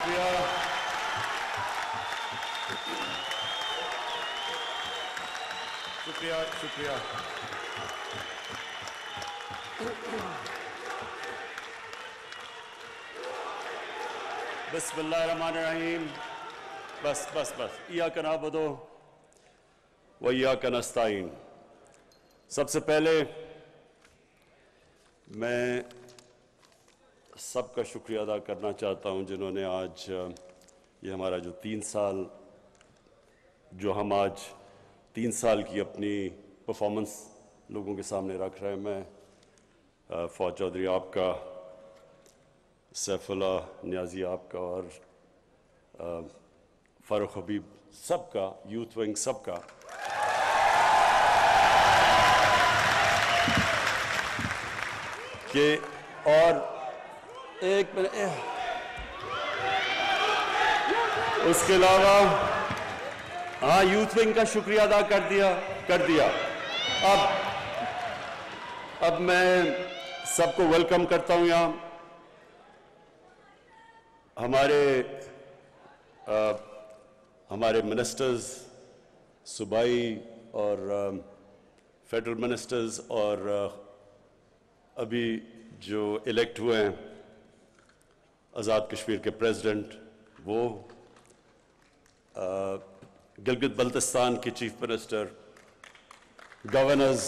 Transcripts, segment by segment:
شکریہ بسم اللہ الرحمن الرحیم. بس ایاک نعبد و ایاک نستعین. سب سے پہلے میں سب کا شکریہ ادا کرنا چاہتا ہوں جنہوں نے آج یہ ہمارا جو 3 سال جو ہم آج 3 سال کی اپنی پرفارمنس لوگوں کے سامنے رکھ رہے ہیں. میں فواد چودھری آپ کا، سیف اللہ نیازی آپ کا، اور فاروق حبیب سب کا، یوتھ ونگ سب کا کہ اور ایک منٹ اس کے علاوہ ہاں یوتھ ونگ کا شکریہ ادا کر دیا. اب میں سب کو ویلکم کرتا ہوں یہاں. ہمارے منسٹرز، صوبائی اور فیڈرل منسٹرز، اور ابھی جو الیکٹ ہوئے ہیں آزاد کشمیر کے پریزیڈنٹ، وہ گلگت بلتستان کے چیف منسٹر، گورنرز،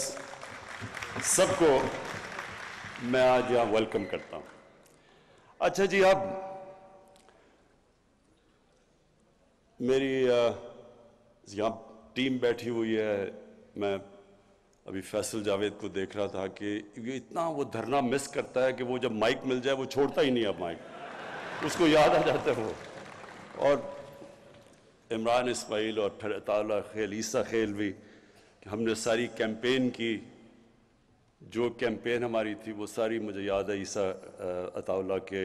سب کو میں آج یہاں ویلکم کرتا ہوں. اچھا جی، اب میری یہاں ٹیم بیٹھی ہوئی ہے. میں ابھی فیصل جاوید کو دیکھ رہا تھا کہ یہ اتنا وہ دھرنا مس کرتا ہے کہ وہ جب مائک مل جائے وہ چھوڑتا ہی نہیں. اب مائک اس کو یاد آ جاتا ہے وہ. اور عمران اسماعیل، اور پھر عطا اللہ خیل، عیسیٰ خیل بھی، کہ ہم نے ساری کیمپین کی، جو کیمپین ہماری تھی وہ ساری مجھے یاد ہے عیسیٰ عطا اللہ کے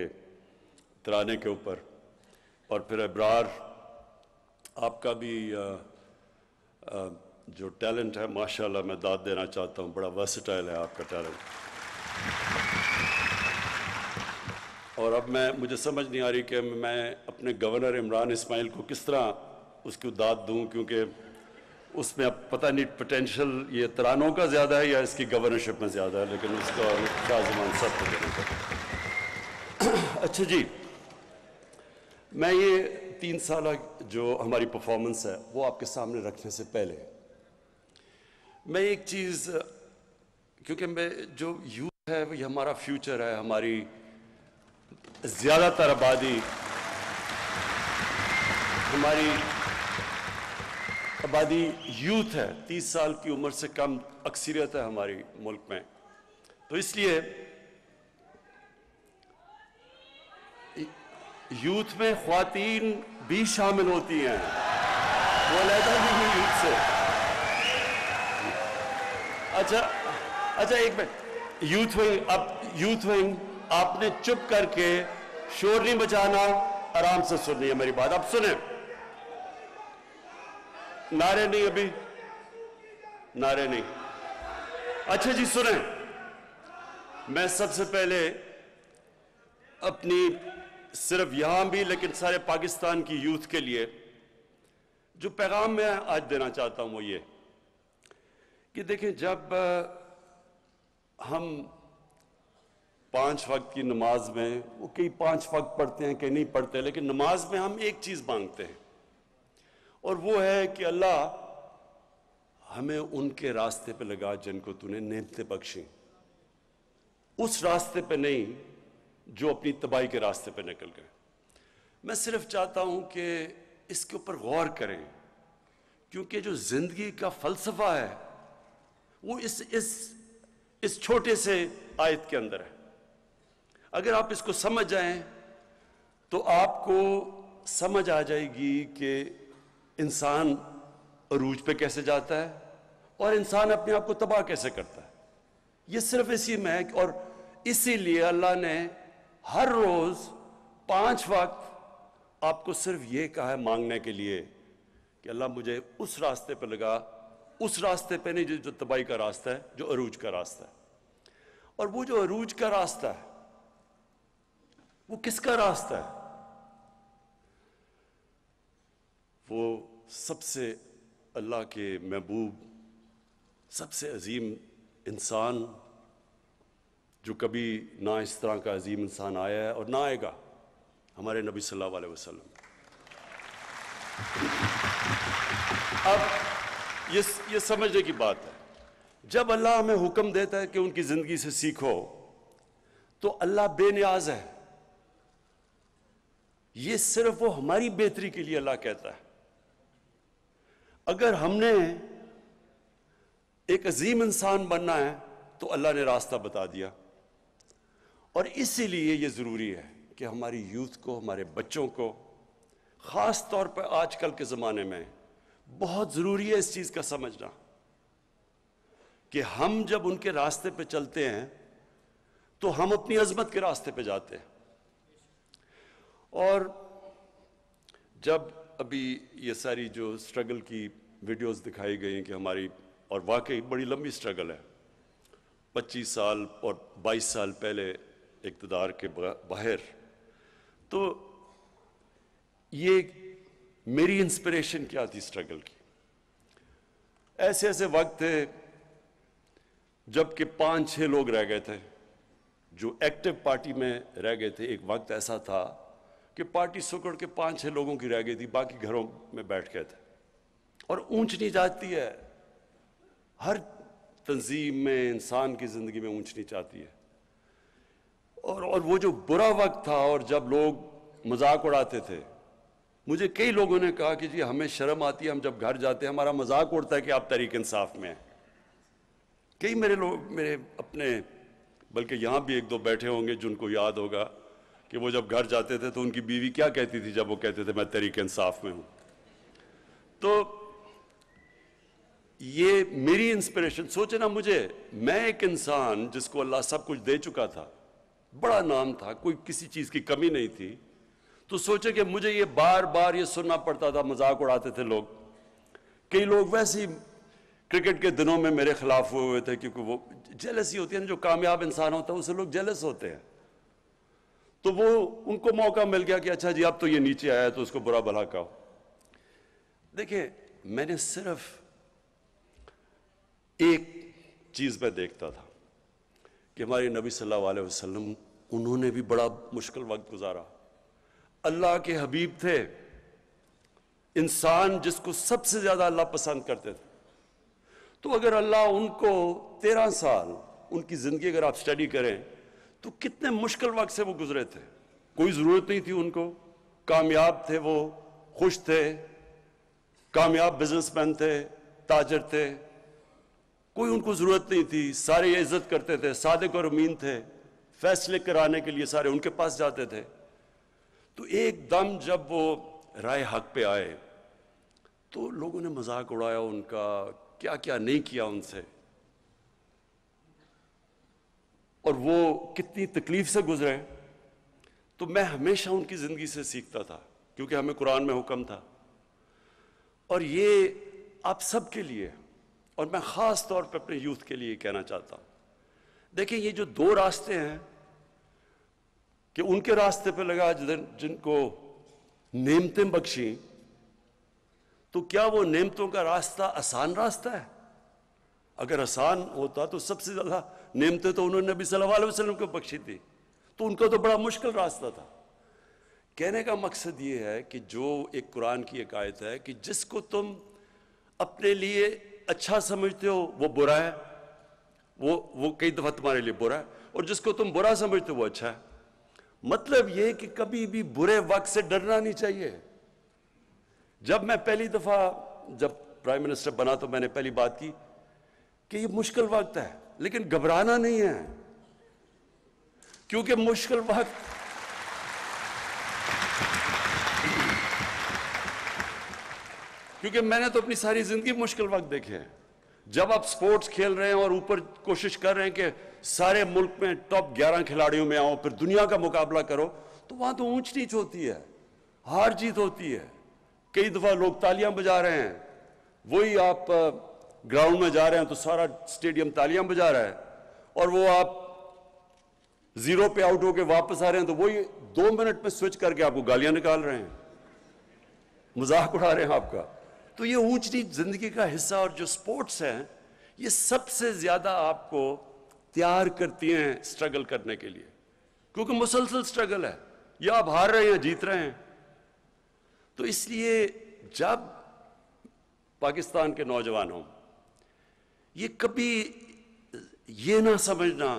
ترانے کے اوپر. اور پھر ابرار، آپ کا بھی جو ٹیلنٹ ہے ماشاءاللہ میں داد دینا چاہتا ہوں، بڑا ورسٹائل ہے آپ کا ٹیلنٹ. اور اب مجھے سمجھ نہیں آ رہی کہ میں اپنے گورنر عمران اسماعیل کو کس طرح اس کو داد دوں، کیونکہ اس میں اب پتہ نہیں پوٹینشل یہ ترانوں کا زیادہ ہے یا اس کی گورنرشپ میں زیادہ ہے، لیکن اس کا شاہ زمان سب کو دینا پڑتا. اچھا جی، میں یہ 3 سالہ جو ہماری پرفارمنس ہے وہ آپ کے سامنے رکھنے سے پہلے میں ایک چیز، کیونکہ جو یوتھ ہے یہ ہمارا فیوچر ہے، ہماری زیادہ تر آبادی، ہماری آبادی یوتھ ہے، 30 سال کی عمر سے کم اکثریت ہے ہماری ملک میں. تو اس لیے یوتھ میں خواتین بھی شامل ہوتی ہیں، وہ علیحدہ بھی ہیں یوتھ سے. اچھا ایک منٹ، یوتھ ونگ آپ نے چپ کر کے شور نہیں بچانا، آرام سے سننی ہے میری بات. اب سنیں، نعرے نہیں، ابھی نعرے نہیں. اچھا جی سنیں، میں سب سے پہلے اپنی صرف یہاں بھی لیکن سارے پاکستان کی یوتھ کے لیے جو پیغام میں آج دینا چاہتا ہوں وہ یہ کہ دیکھیں، جب ہم 5 وقت کی نماز میں، وہ کئی 5 وقت پڑھتے ہیں کئی نہیں پڑھتے، لیکن نماز میں ہم ایک چیز مانگتے ہیں، اور وہ ہے کہ اللہ ہمیں ان کے راستے پہ لگا جن کو تو نے نعمتیں بخشیں، اس راستے پہ نہیں جو اپنی تباہی کے راستے پہ نکل گئے. میں صرف چاہتا ہوں کہ اس کے اوپر غور کریں، کیونکہ جو زندگی کا فلسفہ ہے وہ اس چھوٹے سے آیت کے اندر ہے. اگر آپ اس کو سمجھ جائیں تو آپ کو سمجھ آ جائے گی کہ انسان عروج پہ کیسے جاتا ہے اور انسان اپنے آپ کو تباہ کیسے کرتا ہے. یہ صرف اسی میں ہے، اور اسی لیے اللہ نے ہر روز 5 وقت آپ کو صرف یہ کہا ہے مانگنے کے لیے کہ اللہ مجھے اس راستے پہ لگا، اس راستے پہ نہیں جو تباہی کا راستہ ہے، جو عروج کا راستہ ہے. اور وہ جو عروج کا راستہ ہے وہ کس کا راستہ ہے؟ سب سے اللہ کے محبوب، سب سے عظیم انسان جو کبھی نہ اس طرح کا عظیم انسان آیا ہے اور نہ آئے گا، ہمارے نبی صلی اللہ علیہ وسلم۔ اب یہ سمجھنے کی بات ہے، جب اللہ ہمیں حکم دیتا ہے کہ ان کی زندگی سے سیکھو تو اللہ بے نیاز ہے، یہ صرف وہ ہماری بہتری کے لیے اللہ کہتا ہے۔ اگر ہم نے ایک عظیم انسان بننا ہے تو اللہ نے راستہ بتا دیا، اور اسی لیے یہ ضروری ہے کہ ہماری یوتھ کو، ہمارے بچوں کو، خاص طور پر آج کل کے زمانے میں بہت ضروری ہے اس چیز کا سمجھنا کہ ہم جب ان کے راستے پہ چلتے ہیں تو ہم اپنی عظمت کے راستے پہ جاتے ہیں۔ اور جب ابھی یہ ساری جو سٹرگل کی ویڈیوز دکھائی گئی ہیں کہ ہماری، اور واقعی بڑی لمبی سٹرگل ہے، 25 سال اور 22 سال پہلے اقتدار کے باہر، تو یہ میری انسپریشن کیا تھی سٹرگل کی؟ ایسے ایسے وقت تھے جب کہ 5-6 لوگ رہ گئے تھے جو ایکٹیو پارٹی میں رہ گئے تھے۔ ایک وقت ایسا تھا کہ پارٹی سکڑ کے 5-6 لوگوں کی رہ گئی تھی، باقی گھروں میں بیٹھ گئے تھے۔ اور اونچ نیچ آتی ہے، ہر تنظیم میں، انسان کی زندگی میں اونچ نیچ آتی ہے، اور وہ جو برا وقت تھا، اور جب لوگ مذاق اڑاتے تھے، مجھے کئی لوگوں نے کہا کہ جی ہمیں شرم آتی ہے، ہم جب گھر جاتے ہیں ہمارا مذاق اڑتا ہے کہ آپ تحریک انصاف میں ہیں۔ کئی میرے لوگ، میرے اپنے، بلکہ یہاں بھی 1-2 بیٹھے ہوں گے جن کو یاد ہوگا کہ وہ جب گھر جاتے تھے تو ان کی بیوی کیا کہتی تھی جب وہ کہتے تھے میں تحریک انصاف میں ہوں۔ تو یہ میری انسپریشن، سوچے نا، میں ایک انسان جس کو اللہ سب کچھ دے چکا تھا، بڑا نام تھا، کوئی کسی چیز کی کمی نہیں تھی، تو سوچے کہ مجھے یہ بار بار یہ سننا پڑتا تھا، مذاق اڑاتے تھے لوگ۔ کئی لوگ ویسے ہی کرکٹ کے دنوں میں میرے خلاف ہوئے تھے، کیونکہ وہ جیلسی ہوتی ہے نا، جو کامیاب انسان ہوتا ہے اسے لوگ جیلس ہوتے ہیں، تو وہ ان کو موقع مل گیا کہ اچھا جی اب تو یہ نیچے آیا تو اس کو برا بھلا کہو۔ دیکھیں، میں نے صرف ایک چیز میں دیکھتا تھا کہ ہمارے نبی صلی اللہ علیہ وسلم، انہوں نے بھی بڑا مشکل وقت گزارا، اللہ کے حبیب تھے، انسان جس کو سب سے زیادہ اللہ پسند کرتے تھے، تو اگر اللہ ان کو 13 سال ان کی زندگی اگر آپ سٹڈی کریں تو کتنے مشکل وقت سے وہ گزرے تھے، کوئی ضرورت نہیں تھی ان کو، کامیاب تھے، وہ خوش تھے، کامیاب بزنس مین تھے، تاجر تھے، کوئی ان کو ضرورت نہیں تھی، سارے عزت کرتے تھے، صادق اور امین تھے، فیصلے کرانے کے لیے سارے ان کے پاس جاتے تھے۔ تو ایک دم جب وہ رائے حق پہ آئے تو لوگوں نے مذاق اڑایا ان کا، کیا کیا نہیں کیا ان سے، اور وہ کتنی تکلیف سے گزرے۔ تو میں ہمیشہ ان کی زندگی سے سیکھتا تھا، کیونکہ ہمیں قرآن میں حکم تھا، اور یہ آپ سب کے لیے، اور میں خاص طور پہ اپنے یوتھ کے لیے کہنا چاہتا ہوں۔ دیکھیں، یہ جو 2 راستے ہیں کہ ان کے راستے پہ لگا جن کو نعمتیں بخشیں، تو کیا وہ نعمتوں کا راستہ آسان راستہ ہے؟ اگر آسان ہوتا تو سب سے زیادہ نعمتیں تو انہوں نے نبی صلی اللہ علیہ وسلم کو بخشی تھی، تو ان کا تو بڑا مشکل راستہ تھا۔ کہنے کا مقصد یہ ہے کہ جو ایک قرآن کی ایک آیت ہے کہ جس کو تم اپنے لیے اچھا سمجھتے ہو وہ برا ہے، وہ کئی دفعہ تمہارے لیے برا ہے، اور جس کو تم برا سمجھتے ہو وہ اچھا ہے۔ مطلب یہ کہ کبھی بھی برے وقت سے ڈرنا نہیں چاہیے۔ جب میں پہلی دفعہ جب پرائم منسٹر بنا تو میں نے پہلی بات کی کہ یہ مشکل وقت ہے، لیکن گھبرانا نہیں ہے، کیونکہ مشکل وقت کیونکہ میں نے تو اپنی ساری زندگی مشکل وقت دیکھے ہیں۔ جب آپ سپورٹس کھیل رہے ہیں اور اوپر کوشش کر رہے ہیں کہ سارے ملک میں ٹاپ 11 کھلاڑیوں میں آؤ، پھر دنیا کا مقابلہ کرو، تو وہاں تو اونچ نیچ ہوتی ہے، ہار جیت ہوتی ہے، کئی دفعہ لوگ تالیاں بجا رہے ہیں، وہی آپ گراؤنڈ میں جا رہے ہیں تو سارا سٹیڈیم تالیاں بجا رہا ہے، اور وہ آپ 0 پہ آؤٹ ہو کے واپس آ رہے ہیں تو وہی 2 منٹ میں سوئچ کر کے آپ کو گالیاں نکال رہے ہیں، مذاق اڑا رہے ہیں آپ کا۔ تو یہ اونچ نیچ زندگی کا حصہ اور جو سپورٹس ہیں یہ سب سے زیادہ آپ کو تیار کرتی ہیں سٹرگل کرنے کے لیے، کیونکہ مسلسل سٹرگل ہے، یا آپ ہار رہے ہیں جیت رہے ہیں۔ تو اس لیے جب پاکستان کے نوجوانوں یہ کبھی یہ نہ سمجھنا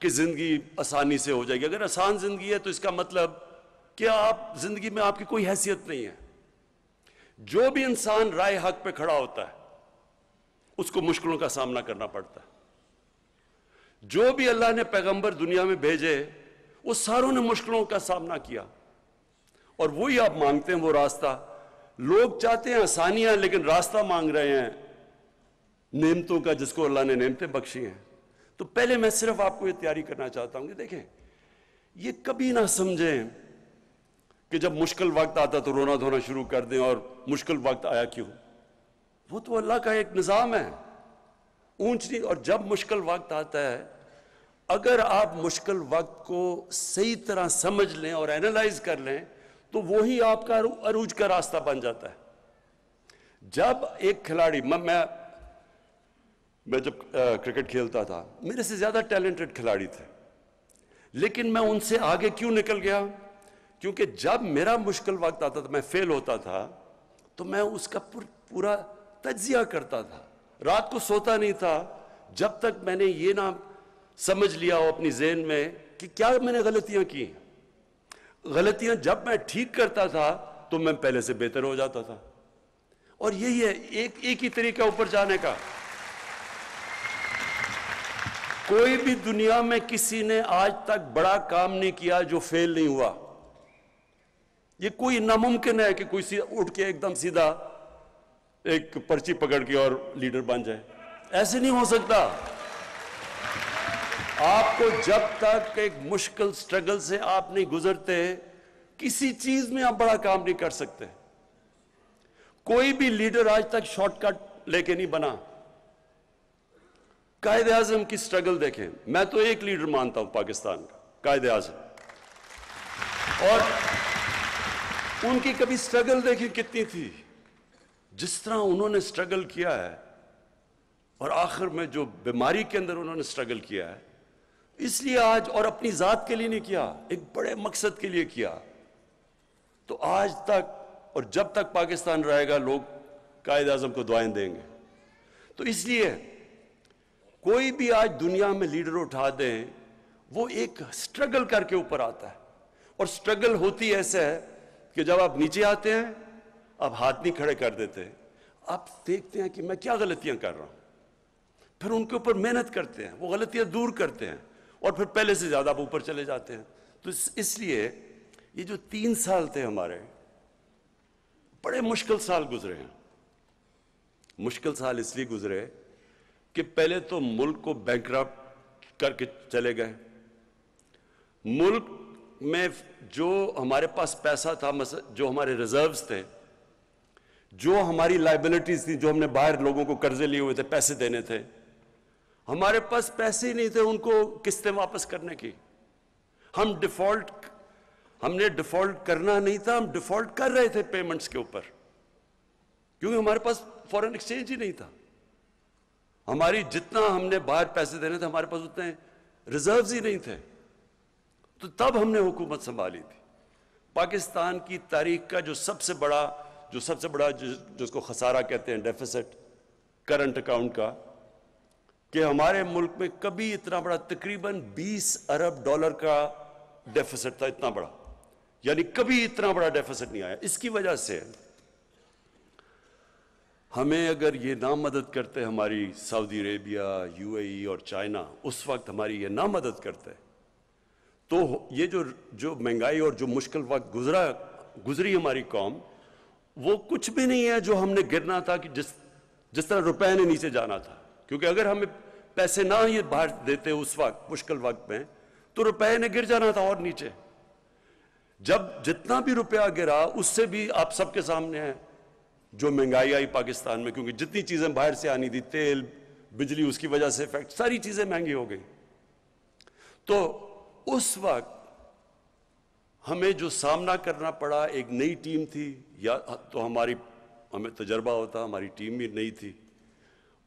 کہ زندگی آسانی سے ہو جائے گی، اگر آسان زندگی ہے تو اس کا مطلب کہ آپ زندگی میں آپ کی کوئی حیثیت نہیں ہے۔ جو بھی انسان رائے حق پہ کھڑا ہوتا ہے اس کو مشکلوں کا سامنا کرنا پڑتا ہے۔ جو بھی اللہ نے پیغمبر دنیا میں بھیجے وہ ساروں نے مشکلوں کا سامنا کیا، اور وہی آپ مانگتے ہیں وہ راستہ۔ لوگ چاہتے ہیں آسانیاں لیکن راستہ مانگ رہے ہیں نعمتوں کا، جس کو اللہ نے نعمتیں بخشی ہیں۔ تو پہلے میں صرف آپ کو یہ تیاری کرنا چاہتا ہوں کہ دیکھیں، یہ کبھی نہ سمجھیں کہ جب مشکل وقت آتا تو رونا دھونا شروع کر دیں اور مشکل وقت آیا کیوں۔ وہ تو اللہ کا ایک نظام ہے، اونچ نیچ۔ اور جب مشکل وقت آتا ہے، اگر آپ مشکل وقت کو صحیح طرح سمجھ لیں اور اینالائز کر لیں تو وہی آپ کا عروج کا راستہ بن جاتا ہے۔ جب ایک کھلاڑی، میں جب کرکٹ کھیلتا تھا میرے سے زیادہ ٹیلنٹڈ کھلاڑی تھے، لیکن میں ان سے آگے کیوں نکل گیا؟ کیونکہ جب میرا مشکل وقت آتا تھا، میں فیل ہوتا تھا، تو میں اس کا پورا تجزیہ کرتا تھا، رات کو سوتا نہیں تھا جب تک میں نے یہ نہ سمجھ لیا ہو اپنی ذہن میں کہ کیا میں نے غلطیاں کی۔ غلطیاں جب میں ٹھیک کرتا تھا تو میں پہلے سے بہتر ہو جاتا تھا۔ اور یہی ہے ایک ہی طریقہ اوپر جانے کا۔ کوئی بھی دنیا میں کسی نے آج تک بڑا کام نہیں کیا جو فیل نہیں ہوا۔ یہ کوئی ناممکن ہے کہ کوئی اٹھ کے ایک دم سیدھا ایک پرچی پکڑ کے اور لیڈر بن جائے، ایسے نہیں ہو سکتا۔ آپ کو جب تک ایک مشکل سٹرگل سے آپ نہیں گزرتے کسی چیز میں آپ بڑا کام نہیں کر سکتے۔ کوئی بھی لیڈر آج تک شارٹ کٹ لے کے نہیں بنا۔ قائد اعظم کی سٹرگل دیکھیں، میں تو ایک لیڈر مانتا ہوں پاکستان کا، قائد اعظم، اور ان کی کبھی سٹرگل دیکھیں کتنی تھی، جس طرح انہوں نے سٹرگل کیا ہے، اور آخر میں جو بیماری کے اندر انہوں نے سٹرگل کیا ہے، اس لیے آج، اور اپنی ذات کے لیے نہیں کیا، ایک بڑے مقصد کے لیے کیا۔ تو آج تک اور جب تک پاکستان رہے گا لوگ قائد اعظم کو دعائیں دیں گے۔ تو اس لیے کوئی بھی آج دنیا میں لیڈر اٹھا دیں وہ ایک سٹرگل کر کے اوپر آتا ہے، اور سٹرگل ہوتی ایسے ہے کہ جب آپ نیچے آتے ہیں آپ ہاتھ نہیں کھڑے کر دیتے، آپ دیکھتے ہیں کہ میں کیا غلطیاں کر رہا ہوں، پھر ان کے اوپر محنت کرتے ہیں، وہ غلطیاں دور کرتے ہیں، اور پھر پہلے سے زیادہ آپ اوپر چلے جاتے ہیں۔ تو اس لیے یہ جو 3 سال تھے ہمارے، بڑے مشکل سال گزرے ہیں۔ مشکل سال اس لیے گزرے کہ پہلے تو ملک کو بینکرپٹ کر کے چلے گئے۔ ملک میں جو ہمارے پاس پیسہ تھا، جو ہمارے ریزروز تھے، جو ہماری لائبلٹیز تھیں، جو ہم نے باہر لوگوں کو قرضے لیے ہوئے تھے، پیسے دینے تھے، ہمارے پاس پیسے ہی نہیں تھے ان کو قسطیں واپس کرنے کی۔ ہم نے ڈیفالٹ کرنا نہیں تھا، ہم ڈیفالٹ کر رہے تھے پیمنٹس کے اوپر، کیونکہ ہمارے پاس فورن ایکسچینج ہی نہیں تھا۔ ہماری جتنا ہم نے باہر پیسے دینے تھے ہمارے پاس اتنے ریزروز ہی نہیں تھے۔ تو تب ہم نے حکومت سنبھالی تھی۔ پاکستان کی تاریخ کا جو سب سے بڑا جس کو خسارہ کہتے ہیں، ڈیفیسٹ کرنٹ اکاؤنٹ کا، کہ ہمارے ملک میں کبھی اتنا بڑا، تقریباً 20 ارب ڈالر کا ڈیفیسٹ تھا، اتنا بڑا، یعنی کبھی اتنا بڑا ڈیفیسٹ نہیں آیا۔ اس کی وجہ سے ہمیں اگر یہ نہ مدد کرتے ہماری سعودی عربیہ، یو اے ای اور چائنا، اس وقت ہماری یہ نہ مدد کرتے، تو یہ جو مہنگائی اور جو مشکل وقت گزری ہماری قوم، وہ کچھ بھی نہیں ہے جو ہم نے گرنا تھا، کہ جس طرح روپے نے نیچے جانا تھا۔ کیونکہ اگر ہمیں پیسے نہ یہ باہر دیتے اس وقت مشکل وقت میں، تو روپے نے گر جانا تھا اور نیچے۔ جب جتنا بھی روپیہ گرا، اس سے بھی آپ سب کے سامنے ہے جو مہنگائی آئی پاکستان میں، کیونکہ جتنی چیزیں باہر سے آنی تھی، تیل، بجلی، اس کی وجہ سے افیکٹ، ساری چیزیں مہنگی ہو گئی۔ تو اس وقت ہمیں جو سامنا کرنا پڑا، ایک نئی ٹیم تھی، یا تو ہماری ہمیں تجربہ ہوتا، ہماری ٹیم بھی نہیں تھی،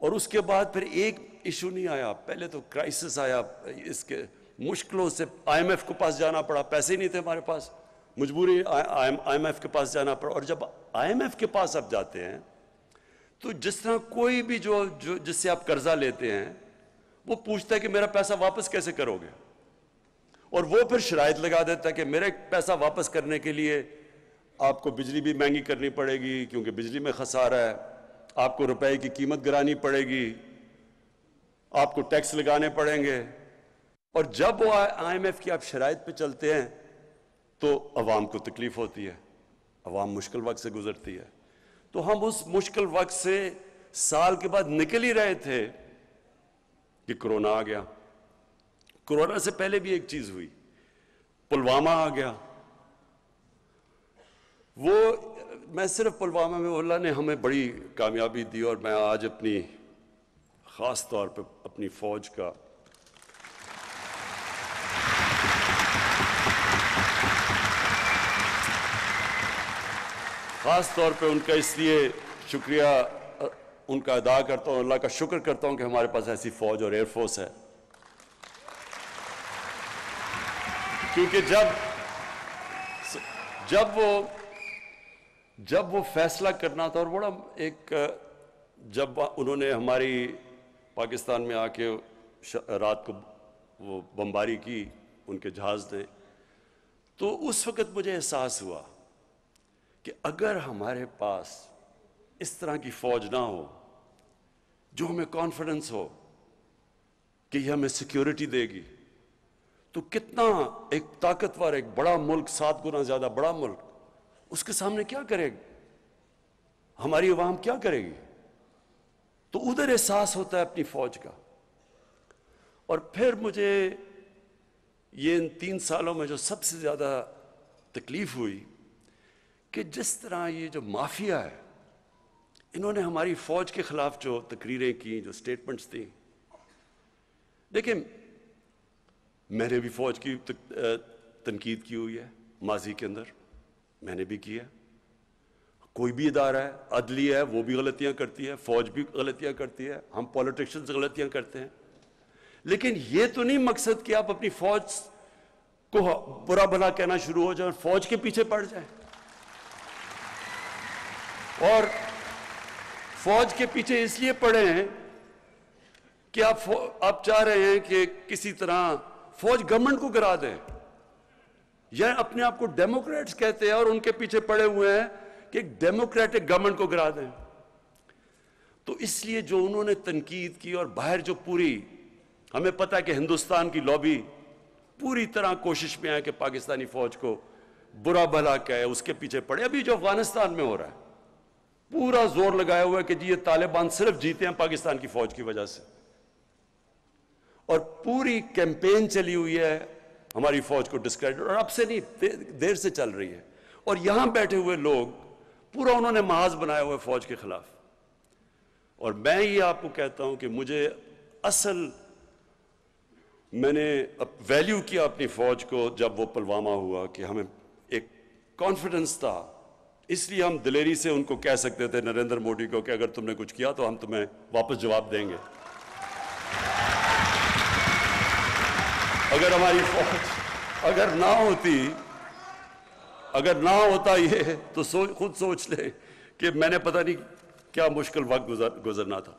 اور اس کے بعد پھر ایک ایشو نہیں آیا، پہلے تو کرائسس آیا، اس کے مشکلوں سے IMF کے پاس جانا پڑا، پیسے نہیں تھے ہمارے پاس، مجبوری IMF کے پاس جانا پڑا، اور جب IMF کے پاس آپ جاتے ہیں تو جس طرح کوئی بھی جو جس سے آپ قرضہ لیتے ہیں وہ پوچھتا ہے کہ میرا پیسہ واپس کیسے کرو گے، اور وہ پھر شرائط لگا دیتا ہے کہ میرے پیسہ واپس کرنے کے لیے آپ کو بجلی بھی مہنگی کرنی پڑے گی کیونکہ بجلی میں خسارہ ہے، آپ کو روپے کی قیمت گرانی پڑے گی، آپ کو ٹیکس لگانے پڑیں گے، اور جب وہ IMF کی آپ شرائط پہ چلتے ہیں تو عوام کو تکلیف ہوتی ہے، عوام مشکل وقت سے گزرتی ہے۔ تو ہم اس مشکل وقت سے سال کے بعد نکل ہی رہے تھے کہ کرونا آ گیا۔ کرونا سے پہلے بھی ایک چیز ہوئی، پلوامہ آ گیا۔ وہ میں صرف پلوامہ میں اللہ نے ہمیں بڑی کامیابی دی، اور میں آج اپنی خاص طور پہ اپنی فوج کا خاص طور پہ ان کا اس لیے شکریہ ان کا ادا کرتا ہوں، اللہ کا شکر کرتا ہوں کہ ہمارے پاس ایسی فوج اور ایئر فورس ہے، کیونکہ جب وہ فیصلہ کرنا تھا، اور بڑا ایک جب انہوں نے ہماری پاکستان میں آ کے رات کو وہ بمباری کی ان کے جہاز نے، تو اس وقت مجھے احساس ہوا کہ اگر ہمارے پاس اس طرح کی فوج نہ ہو جو ہمیں کانفیڈنس ہو کہ یہ ہمیں سیکیورٹی دے گی، تو کتنا ایک طاقتور، ایک بڑا ملک، 7 گنا زیادہ بڑا ملک، اس کے سامنے کیا کرے گا، ہماری عوام کیا کرے گی؟ تو ادھر احساس ہوتا ہے اپنی فوج کا۔ اور پھر مجھے یہ ان 3 سالوں میں جو سب سے زیادہ تکلیف ہوئی کہ جس طرح یہ جو مافیا ہے، انہوں نے ہماری فوج کے خلاف جو تقریریں کی، جو سٹیٹمنٹس دی، دیکھیں میں نے بھی فوج کی تنقید کی ہوئی ہے ماضی کے اندر، میں نے بھی کی ہے، کوئی بھی ادارہ ہے، عدلیہ ہے، وہ بھی غلطیاں کرتی ہے، فوج بھی غلطیاں کرتی ہے، ہم پولیٹیشنز غلطیاں کرتے ہیں، لیکن یہ تو نہیں مقصد کہ آپ اپنی فوج کو برا بھلا کہنا شروع ہو جائیں، فوج کے پیچھے پڑ جائیں، اور فوج کے پیچھے اس لیے پڑے ہیں کہ آپ چاہ رہے ہیں کہ کسی طرح فوج گورنمنٹ کو گرا دے، یا اپنے آپ کو ڈیموکریٹس کہتے ہیں اور ان کے پیچھے پڑے ہوئے ہیں کہ ایک ڈیموکریٹک گورنمنٹ کو گرا دیں۔ تو اس لیے جو انہوں نے تنقید کی، اور باہر جو پوری ہمیں پتہ ہے کہ ہندوستان کی لابی پوری طرح کوشش میں ہے کہ پاکستانی فوج کو برا بھلا کہے، اس کے پیچھے پڑے۔ ابھی جو افغانستان میں ہو رہا ہے، پورا زور لگایا ہوا ہے کہ جی یہ طالبان صرف جیتے ہیں پاکستان کی فوج کی وجہ سے، اور پوری کیمپین چلی ہوئی ہے ہماری فوج کو ڈسکریڈٹ، اور اب سے نہیں، دیر سے چل رہی ہے، اور یہاں بیٹھے ہوئے لوگ پورا انہوں نے محاذ بنایا ہوا ہے فوج کے خلاف۔ اور میں یہ آپ کو کہتا ہوں کہ مجھے میں نے ویلیو کیا اپنی فوج کو جب وہ پلوامہ ہوا، کہ ہمیں ایک کانفیڈنس تھا، اس لیے ہم دلیری سے ان کو کہہ سکتے تھے، نریندر مودی کو، کہ اگر تم نے کچھ کیا تو ہم تمہیں واپس جواب دیں گے۔ اگر ہماری فوج اگر نہ ہوتا یہ، تو خود سوچ لے کہ میں نے پتہ نہیں کیا مشکل وقت گزرنا تھا۔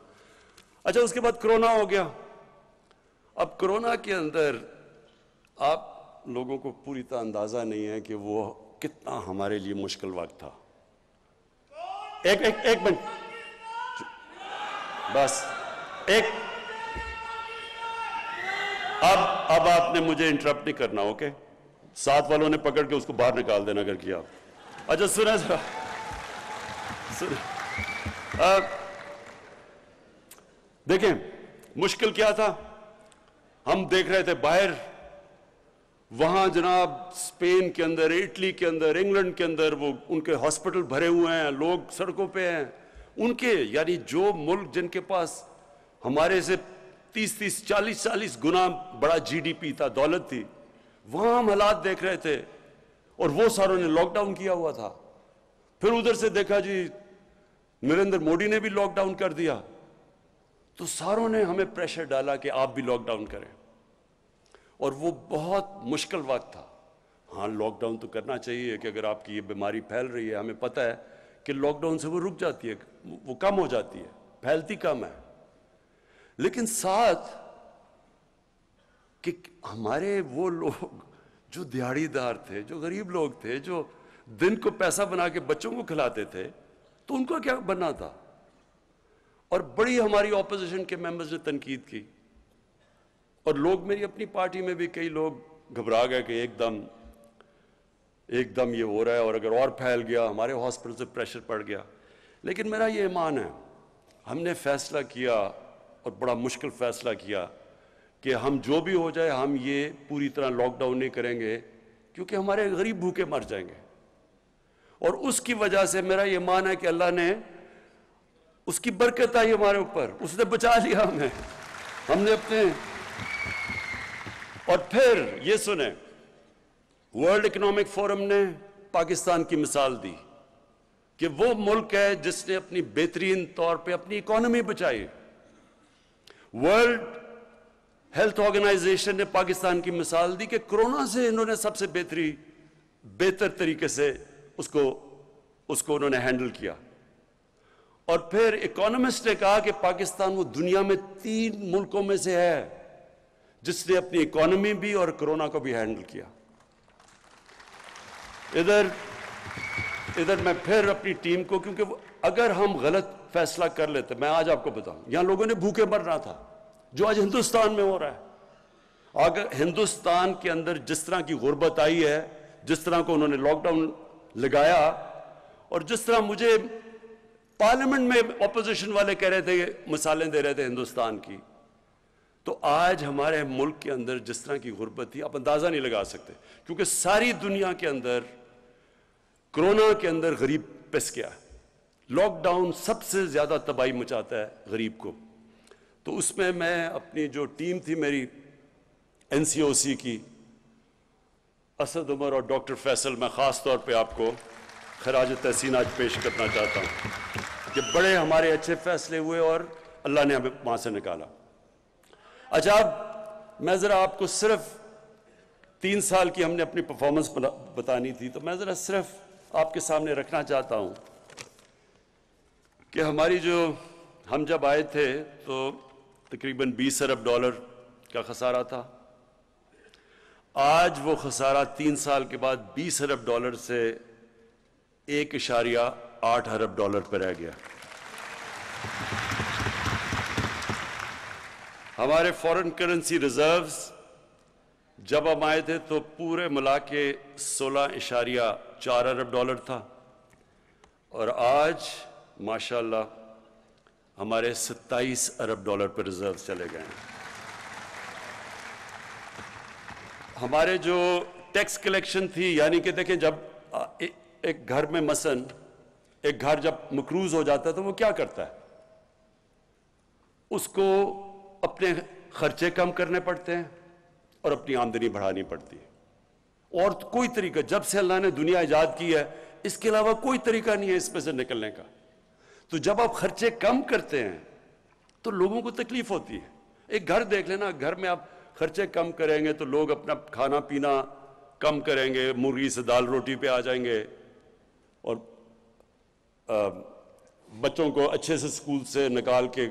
اچھا، اس کے بعد کرونا ہو گیا۔ اب کرونا کے اندر آپ لوگوں کو پوری طرح اندازہ نہیں ہے کہ وہ کتنا ہمارے لیے مشکل وقت تھا۔ ایک منٹ بس، اب آپ نے مجھے انٹرپٹ نہیں کرنا، اوکے؟ ساتھ والوں نے پکڑ کے اس کو باہر نکال دینا اگر کیا۔ اچھا سنیں ذرا، دیکھیں مشکل کیا تھا۔ ہم دیکھ رہے تھے باہر، وہاں جناب اسپین کے اندر، اٹلی کے اندر، انگلینڈ کے اندر، وہ ان کے ہاسپٹل بھرے ہوئے ہیں، لوگ سڑکوں پہ ہیں، ان کے یعنی جو ملک جن کے پاس ہمارے سے 30 40 گنا بڑا جی ڈی پی تھا، دولت تھی، وہاں ہم حالات دیکھ رہے تھے، اور وہ ساروں نے لاک ڈاؤن کیا ہوا تھا۔ پھر ادھر سے دیکھا جی نریندر مودی نے بھی لاک ڈاؤن کر دیا، تو ساروں نے ہمیں پریشر ڈالا کہ آپ بھی لاک ڈاؤن کریں، اور وہ بہت مشکل وقت تھا۔ ہاں لاک ڈاؤن تو کرنا چاہیے کہ اگر آپ کی یہ بیماری پھیل رہی ہے، ہمیں پتہ ہے کہ لاک ڈاؤن سے وہ رک جاتی ہے، وہ کم ہو جاتی ہے، پھیلتی کم ہے، لیکن ساتھ کہ ہمارے وہ لوگ جو دیہڑی دار تھے، جو غریب لوگ تھے، جو دن کو پیسہ بنا کے بچوں کو کھلاتے تھے، تو ان کو کیا بننا تھا؟ اور بڑی ہماری اپوزیشن کے ممبرز نے تنقید کی، اور لوگ میری اپنی پارٹی میں بھی کئی لوگ گھبرا گئے کہ ایک دم یہ ہو رہا ہے، اور اگر اور پھیل گیا ہمارے ہاسپٹل سے پریشر پڑ گیا۔ لیکن میرا یہ ایمان ہے، ہم نے فیصلہ کیا اور بڑا مشکل فیصلہ کیا کہ ہم جو بھی ہو جائے ہم یہ پوری طرح لاک ڈاؤن نہیں کریں گے، کیونکہ ہمارے غریب بھوکے مر جائیں گے۔ اور اس کی وجہ سے میرا یہ ایمان ہے کہ اللہ نے اس کی برکت آئی ہمارے اوپر، اس نے بچا لیا ہمیں، ہم نے اپنے۔ اور پھر یہ سنیں، ورلڈ اکنامک فورم نے پاکستان کی مثال دی کہ وہ ملک ہے جس نے اپنی بہترین طور پہ اپنی اکانومی بچائی۔ ورلڈ ہیلتھ آرگنائزیشن نے پاکستان کی مثال دی کہ کرونا سے انہوں نے سب سے بہتر طریقے سے اس کو انہوں نے ہینڈل کیا۔ اور پھر اکانومسٹ نے کہا کہ پاکستان وہ دنیا میں 3 ملکوں میں سے ہے جس نے اپنی اکانومی بھی اور کرونا کو بھی ہینڈل کیا۔ ادھر میں پھر اپنی ٹیم کو، کیونکہ اگر ہم غلط فیصلہ کر لیتے، میں آج آپ کو بتاؤں، یہاں لوگوں نے بھوکے مرنا تھا، جو آج ہندوستان میں ہو رہا ہے۔ اگر ہندوستان کے اندر جس طرح کی غربت آئی ہے، جس طرح کو انہوں نے لاک ڈاؤن لگایا، اور جس طرح مجھے پارلیمنٹ میں اپوزیشن والے کہہ رہے تھے، مثالیں دے رہے تھے ہندوستان کی، تو آج ہمارے ملک کے اندر جس طرح کی غربت تھی آپ اندازہ نہیں لگا سکتے، کیونکہ ساری دنیا کے اندر کرونا کے اندر غریب پس گیا۔ لاک ڈاؤن سب سے زیادہ تباہی مچاتا ہے غریب کو۔ تو اس میں اپنی جو ٹیم تھی میری NCOC کی، اسد عمر اور ڈاکٹر فیصل، میں خاص طور پہ آپ کو خراج تحسین آج پیش کرنا چاہتا ہوں کہ بڑے ہمارے اچھے فیصلے ہوئے اور اللہ نے ہمیں وہاں سے نکالا۔ اچھا، اب میں ذرا آپ کو صرف 3 سال کی ہم نے اپنی پرفارمنس بتانی تھی، تو میں ذرا صرف آپ کے سامنے رکھنا چاہتا ہوں کہ ہم جب آئے تھے تو تقریباً $20 ارب کا خسارہ تھا۔ آج وہ خسارہ 3 سال کے بعد $20 ارب سے $1.8 ارب پہ رہ گیا۔ ہمارے فورن کرنسی ریزروز جب ہم آئے تھے تو پورے ملا کے $16.4 ارب تھا، اور آج ماشاءاللہ ہمارے $27 ارب پہ ریزرو چلے گئے ہیں۔ ہمارے جو ٹیکس کلیکشن تھی، یعنی کہ دیکھیں، جب ایک گھر میں مثلاً ایک گھر جب مقروض ہو جاتا ہے تو وہ کیا کرتا ہے؟ اس کو اپنے خرچے کم کرنے پڑتے ہیں اور اپنی آمدنی بڑھانی پڑتی ہے، اور کوئی طریقہ، جب سے اللہ نے دنیا ایجاد کی ہے اس کے علاوہ کوئی طریقہ نہیں ہے اس میں سے نکلنے کا۔ تو جب آپ خرچے کم کرتے ہیں تو لوگوں کو تکلیف ہوتی ہے۔ ایک گھر دیکھ لینا، گھر میں آپ خرچے کم کریں گے تو لوگ اپنا کھانا پینا کم کریں گے، مرغی سے دال روٹی پہ آ جائیں گے، اور بچوں کو اچھے سے سکول سے نکال کے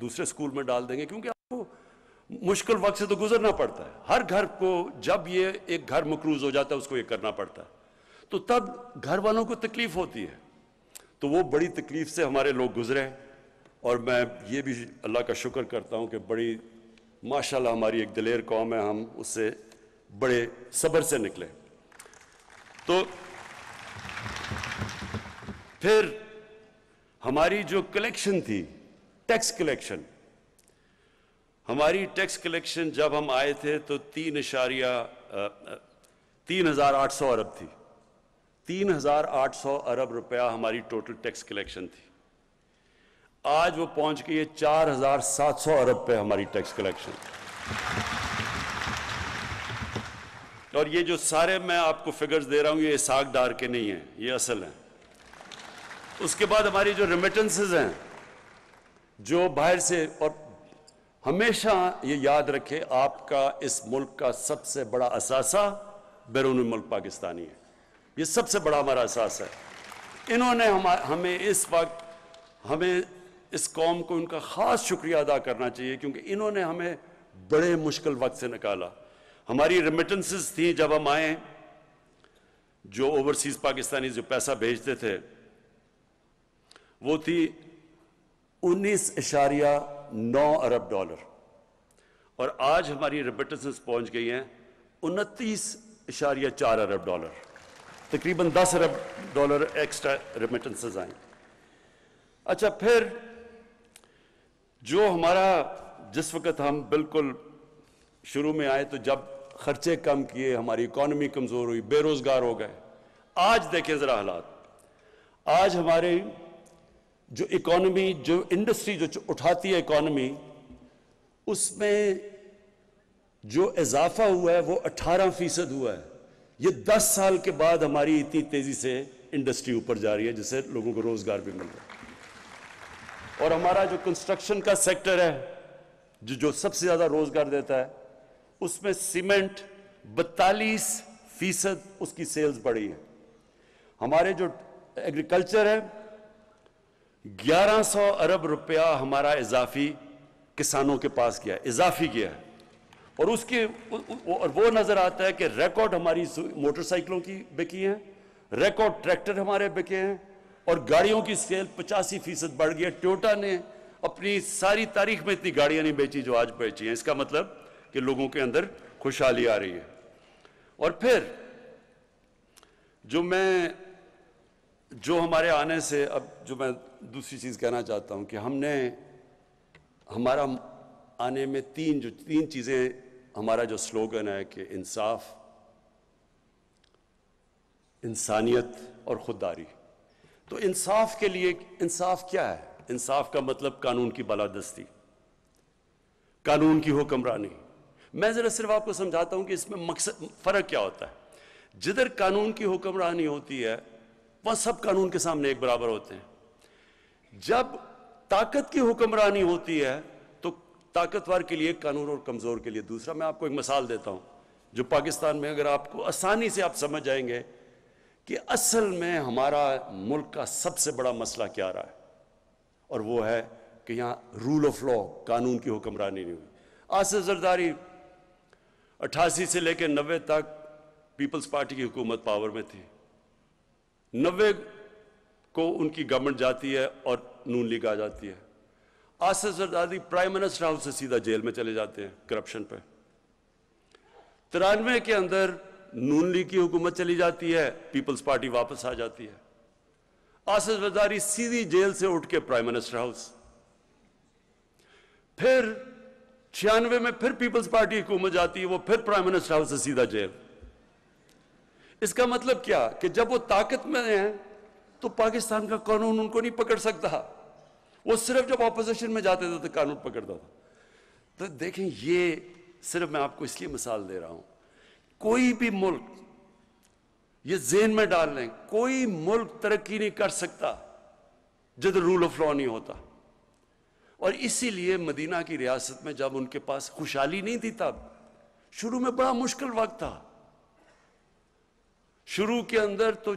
دوسرے سکول میں ڈال دیں گے، کیونکہ آپ کو مشکل وقت سے تو گزرنا پڑتا ہے۔ ہر گھر کو جب یہ ایک گھر مقروض ہو جاتا ہے اس کو یہ کرنا پڑتا ہے، تو تب گھر والوں کو تکلیف ہوتی ہے۔ تو وہ بڑی تکلیف سے ہمارے لوگ گزرے، اور میں یہ بھی اللہ کا شکر کرتا ہوں کہ بڑی ماشاءاللہ ہماری ایک دلیر قوم ہے، ہم اس سے بڑے صبر سے نکلے۔ تو پھر ہماری جو کلیکشن تھی، ٹیکس کلیکشن، ہماری ٹیکس کلیکشن جب ہم آئے تھے تو 3,800 ارب تھی۔ 3,800 ارب روپیہ ہماری ٹوٹل ٹیکس کلیکشن تھی۔ آج وہ پہنچ گئی ہے 4,700 ارب پہ ہماری ٹیکس کلیکشن۔ اور یہ جو سارے میں آپ کو فگرز دے رہا ہوں یہ اسحاق ڈار کے نہیں ہیں، یہ اصل ہیں۔ اس کے بعد ہماری جو ریمیٹنسز ہیں جو باہر سے، اور ہمیشہ یہ یاد رکھے آپ کا اس ملک کا سب سے بڑا اثاثہ بیرون ملک پاکستانی ہے، یہ سب سے بڑا ہمارا اثاثہ ہے۔ انہوں نے ہمیں اس وقت، ہمیں اس قوم کو ان کا خاص شکریہ ادا کرنا چاہیے، کیونکہ انہوں نے ہمیں بڑے مشکل وقت سے نکالا۔ ہماری ریمیٹنسز تھیں جب ہم آئے، جو اوورسیز پاکستانی جو پیسہ بھیجتے تھے وہ تھی 19.9 ارب ڈالر، اور آج ہماری ریمیٹنسز پہنچ گئی ہیں 29.4 ارب ڈالر، تقریباً 10 ارب ڈالر ایکسٹرا ریمیٹنسز آئیں۔ اچھا، پھر جو ہمارا، جس وقت ہم بالکل شروع میں آئے تو جب خرچے کم کیے، ہماری اکانومی کمزور ہوئی، بے روزگار ہو گئے۔ آج دیکھیں ذرا حالات، آج ہمارے جو اکانومی، جو انڈسٹری جو اٹھاتی ہے اکانومی، اس میں جو اضافہ ہوا ہے وہ 18% ہوا ہے۔ یہ 10 سال کے بعد ہماری اتنی تیزی سے انڈسٹری اوپر جا رہی ہے، جس سے لوگوں کو روزگار بھی مل رہا ہے۔ اور ہمارا جو کنسٹرکشن کا سیکٹر ہے جو سب سے زیادہ روزگار دیتا ہے، اس میں سیمنٹ 42% اس کی سیلز بڑھی ہے۔ ہمارے جو ایگریکلچر ہے، 1100 ارب روپیہ ہمارا اضافی کسانوں کے پاس گیا ہے، اضافی گیا ہے، اور اس کے اور وہ نظر آتا ہے کہ ریکارڈ ہماری موٹر سائیکلوں کی بکی ہیں، ریکارڈ ٹریکٹر ہمارے بکے ہیں، اور گاڑیوں کی سیل 85% بڑھ گئی ہے۔ ٹویوٹا نے اپنی ساری تاریخ میں اتنی گاڑیاں نہیں بیچی جو آج بیچی ہیں۔ اس کا مطلب کہ لوگوں کے اندر خوشحالی آ رہی ہے۔ اور پھر جو ہمارے آنے سے، اب جو میں دوسری چیز کہنا چاہتا ہوں کہ ہم نے، ہمارا آنے میں تین چیزیں، ہمارا جو سلوگن ہے کہ انصاف، انسانیت اور خودداری۔ تو انصاف کے لیے، انصاف کیا ہے؟ انصاف کا مطلب قانون کی بالادستی، قانون کی حکمرانی۔ میں ذرا صرف آپ کو سمجھاتا ہوں کہ اس میں مقصد، فرق کیا ہوتا ہے۔ جدھر قانون کی حکمرانی ہوتی ہے وہاں سب قانون کے سامنے ایک برابر ہوتے ہیں۔ جب طاقت کی حکمرانی ہوتی ہے تو طاقتور کے لیے قانون اور کمزور کے لیے دوسرا۔ میں آپ کو ایک مثال دیتا ہوں جو پاکستان میں، اگر آپ کو آسانی سے آپ سمجھ جائیں گے کہ اصل میں ہمارا ملک کا سب سے بڑا مسئلہ کیا رہا ہے، اور وہ ہے کہ یہاں رول آف لا، قانون کی حکمرانی نہیں ہوئی۔ آصف زرداری 88 سے لے کے 90 تک پیپلز پارٹی کی حکومت پاور میں تھی، 90 کو ان کی گورنمنٹ جاتی ہے اور نون لیگ آ جاتی ہے۔ Asif Zardari prime minister house سے سیدھا جیل میں چلے جاتے ہیں کرپشن پہ۔ 93 کے اندر نون لیگ کی حکومت چلی جاتی ہے، پیپلز پارٹی واپس آ جاتی ہے۔ آصف زرداری سیدھی جیل سے اٹھ کے پرائم منسٹر ہاؤس، پھر 96 میں پھر پیپلز پارٹی حکومت جاتی ہے، وہ پھر پرائم منسٹر ہاؤس سے سیدھا جیل۔ اس کا مطلب کیا کہ جب وہ طاقت میں ہیں تو پاکستان کا قانون ان کو نہیں پکڑ سکتا، وہ صرف جب اپوزیشن میں جاتے تھے تو قانون پکڑتا تھا۔ تو دیکھیں، یہ صرف میں آپ کو اس لیے مثال دے رہا ہوں، کوئی بھی ملک، یہ ذہن میں ڈال لیں، کوئی ملک ترقی نہیں کر سکتا جب رول آف لا نہیں ہوتا۔ اور اسی لیے مدینہ کی ریاست میں جب ان کے پاس خوشحالی نہیں تھی، تب شروع میں بڑا مشکل وقت تھا۔ شروع کے اندر تو